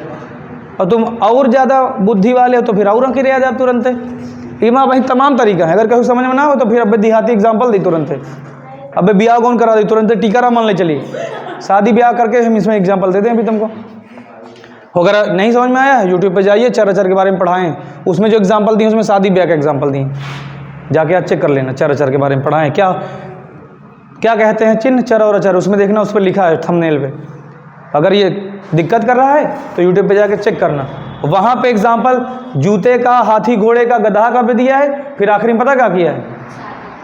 और तुम और ज़्यादा बुद्धि वाले हो तो फिर और अंकित आ जाए तुरंत। इमा वही तमाम तरीका है, अगर कहीं समझ में ना हो तो फिर अब देहाती एग्जाम्पल दी तुरंत। अब ब्याह कौन करा दी तुरंत, टीकारा मान ले चलिए, शादी ब्याह करके हम इसमें एग्जाम्पल देते हैं अभी तुमको। अगर नहीं समझ में आया यूट्यूब पे जाइए, चर के बारे में पढ़ाएं, उसमें जो एग्जाम्पल दिए उसमें शादी ब्याह का एग्जाम्पल दिए, जाके आज चेक कर लेना। चर के बारे में पढ़ाएं, क्या क्या कहते हैं चिन्ह, चर और अचर, उसमें देखना, उस पर लिखा है थंबनेल पे। अगर ये दिक्कत कर रहा है तो यूट्यूब पे जाके चेक करना, वहाँ पे एग्जाम्पल जूते का, हाथी घोड़े का, गधा का भी दिया है। फिर आखिरी में पता क्या किया है,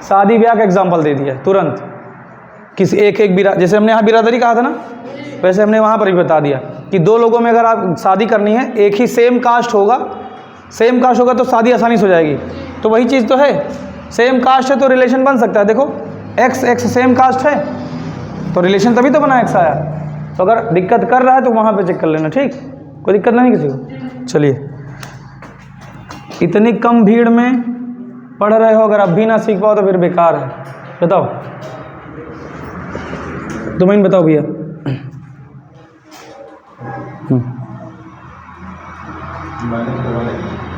शादी ब्याह का एग्जाम्पल दे दिया है तुरंत। किसी एक जैसे हमने यहाँ बिरादरी कहा था ना, वैसे हमने वहाँ पर भी बता दिया कि 2 लोगों में अगर आप शादी करनी है, एक ही सेम कास्ट होगा तो शादी आसानी से हो जाएगी। तो वही चीज़ तो है, सेम कास्ट है तो रिलेशन बन सकता है। देखो एक्स सेम कास्ट है तो रिलेशन तभी तो बना, एक्स आया। तो अगर दिक्कत कर रहा है तो वहाँ पे चेक कर लेना, ठीक? कोई दिक्कत नहीं किसी को। चलिए, इतनी कम भीड़ में पढ़ रहे हो, अगर अब भी ना सीख पाओ तो फिर बेकार है। बताओ, डोमेन बताओ भैया।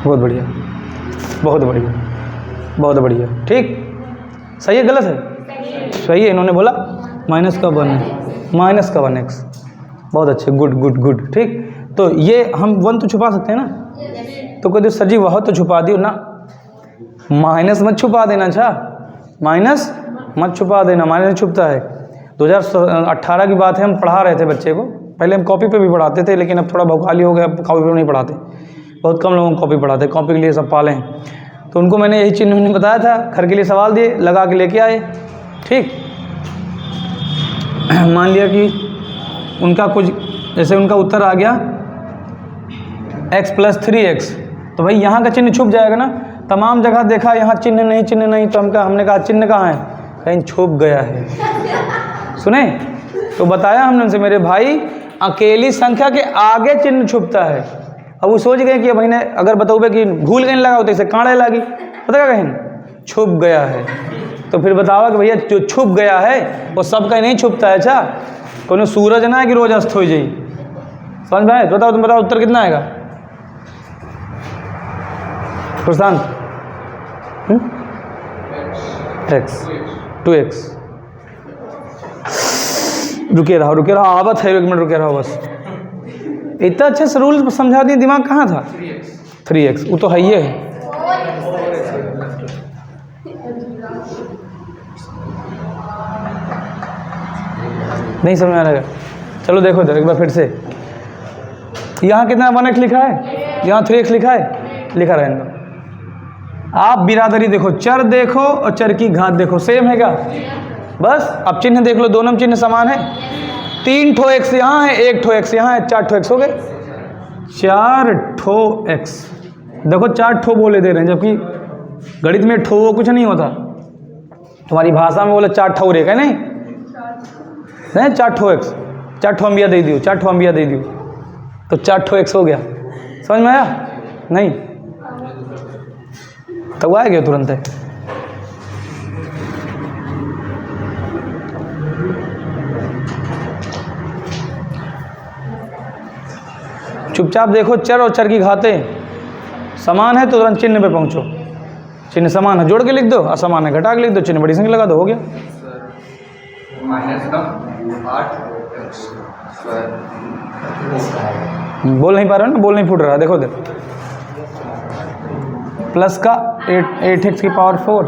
बहुत बढ़िया, बहुत बढ़िया, बहुत बढ़िया, ठीक? सही है गलत है? सही है। इन्होंने बोला माइनस का 1x, बहुत अच्छे, गुड गुड गुड, ठीक? तो ये हम 1 तो छुपा सकते हैं ना, तो कोई सर जी वह तो छुपा दियो ना, माइनस मत छुपा देना। अच्छा, माइनस मत छुपा देना, माइनस छुपता है। 2018 की बात है, हम पढ़ा रहे थे बच्चे को, पहले हम कॉपी पे भी पढ़ाते थे, लेकिन अब थोड़ा भौकाली हो गया, कॉपी पे नहीं पढ़ाते, बहुत कम लोगों को कॉपी पढ़ाते, कॉपी के लिए सब पाले हैं। तो उनको मैंने यही चिन्ह उन्हें बताया था, घर के लिए सवाल दिए, लगा के लेके आए, ठीक? मान लिया कि उनका कुछ, जैसे उनका उत्तर आ गया x + 3x, तो भाई यहाँ का चिन्ह छुप जाएगा ना। तमाम जगह देखा, यहाँ चिन्ह नहीं, तो हमने कहा चिन्ह कहाँ है, कहीं छुप गया है। सुने? तो बताया हमने उनसे, मेरे भाई अकेली संख्या के आगे चिन्ह छुपता है। अब वो सोच गए कि भाई ने अगर बताओगे कि भूल कहीं लगा होता इसे कांड़े लगी, पता क्या कहीं छुप गया है। तो फिर बताओ कि भैया जो छुप गया है वो सब कहीं नहीं छुपता है। अच्छा, कोनो सूरज ना है कि रोज अस्त हो जाए, समझ में आए? बताओ, तुम बताओ उत्तर कितना आएगा प्रशांत? x 2x। रुके रहो, आवत है, 1 मिनट रुके रहो बस। इतना अच्छे से रूल समझा दिए, दिमाग कहाँ था? 3x, वो तो है ही है। नहीं समझ में आ रहा है? चलो देखो एक बार फिर से, यहाँ कितना 1x लिखा है, यहाँ 3x लिखा है, लिखा रहने दो। आप बिरादरी देखो, चर देखो और चर की घात देखो, सेम है क्या? बस अब चिन्ह देख लो, दोनों में चिन्ह समान है। 3 ठो x यहाँ है, 1 ठो x यहाँ है, 4 ठो x हो गए। 4 ठो x, देखो 4 ठो बोले दे रहे हैं, जबकि गणित में ठो वो कुछ नहीं होता। तुम्हारी भाषा में बोले 4 ठौरे का नहीं, 4 ठो x, 4 ठो अंबिया दे दियो, 4 ठो अंबिया दे दियो, तो 4 ठो x हो गया। समझ में आया? नहीं तो आ गया तुरंत है। चुपचाप देखो, चर और चर की घातें समान है तो तुरंत चिन्ह पे पहुंचो। चिन्ह समान है जोड़ के लिख दो, असमान है घटा के लिख दो, चिन्ह बड़ी संख्या लगा दो, हो गया। बोल नहीं पा रहे हो ना, बोल नहीं फूट रहा, देखो देखो प्लस का 8x की पावर 4,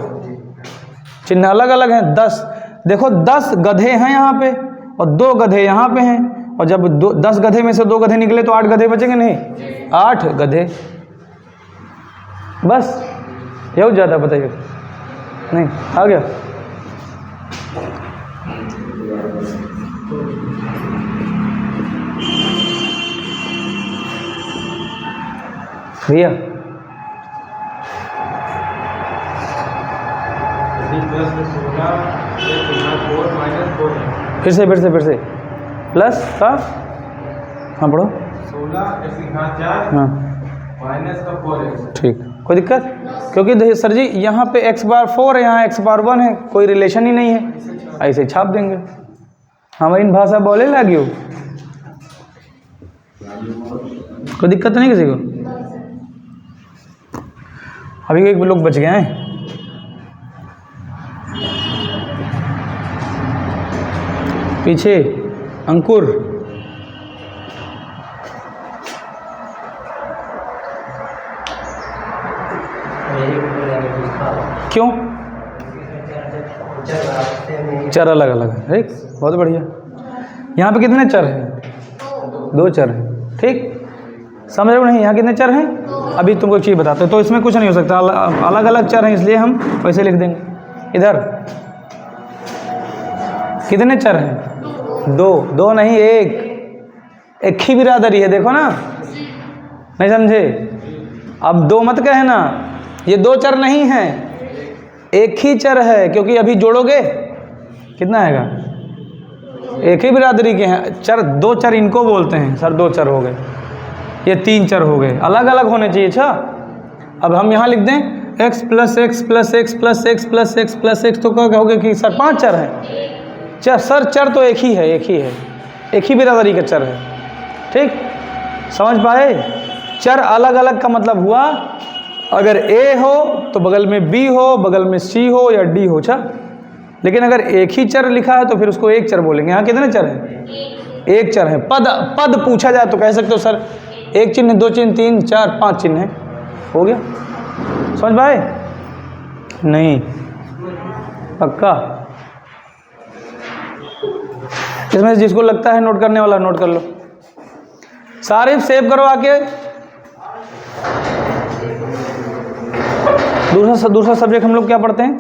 चिन्ह अलग अलग हैं। 10 देखो 10 गधे हैं यहाँ पे और 2 गधे यहाँ पे हैं, और जब 10 गधे में से 2 गधे निकले तो 8 गधे बचेंगे नहीं, 8 गधे, बस यही ज़्यादा बताइए। नहीं आ गया। भैया फिर से प्लस का, हाँ पढ़ो, 16 हाँ माइनस का 4x, ठीक, कोई दिक्कत? क्योंकि सर जी यहाँ पे x बार 4 है, यहाँ x बार 1 है, कोई रिलेशन ही नहीं है, ऐसे छाप देंगे। हमारी इन भाषा बोले लगी हो, कोई दिक्कत नहीं किसी को। अभी एक लोग बच गए हैं। पीछे अंकुर, क्यों? चर अलग अलग है, ठीक, बहुत बढ़िया। यहाँ पे कितने चर हैं? 2 चर हैं, ठीक, समझ रहे हो नहीं? यहाँ कितने चर हैं? अभी तुमको एक चीज़ बताते हैं, तो इसमें कुछ नहीं हो सकता, अलग अलग चर हैं, इसलिए हम वैसे लिख देंगे। इधर कितने चर हैं? 2 नहीं, एक ही बिरादरी है, देखो ना, नहीं समझे? अब 2 मत कहे ना, ये 2 चर नहीं हैं, एक ही चर है, क्योंकि अभी जोड़ोगे कितना आएगा? एक ही बिरादरी के हैं चर, 2 चर इनको बोलते हैं सर, 2 चर हो गए, ये 3 चर हो गए, अलग अलग होने चाहिए। अच्छा, अब हम यहाँ लिख दें x plus x plus x plus x plus x plus x, तो क्या कहोगे कि सर 5 चर हैं? सर चर तो एक ही है, एक ही बिरादरी का चर है, ठीक, समझ पाए? चर अलग अलग का मतलब हुआ, अगर A हो तो बगल में B हो, बगल में C हो या D हो, अच्छा, लेकिन अगर एक ही चर लिखा है तो फिर उसको एक चर बोलेंगे। यहाँ कितने चर हैं? एक चर है। पद पूछा जाए तो कह सकते हो सर 1 चिन्ह, 2 चिन्ह, 3, 4, 5 चिन्ह है, हो गया, समझ पाए? नहीं, पक्का? इसमें जिसको लगता है नोट करने वाला नोट कर लो, सारे सेव करो आके। दूसरा सब्जेक्ट हम लोग क्या पढ़ते हैं?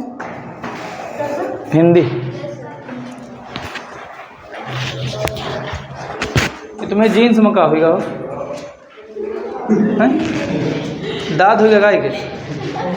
हिंदी। तुम्हें जीन्स में का होगा, दांत हो गया गाय के?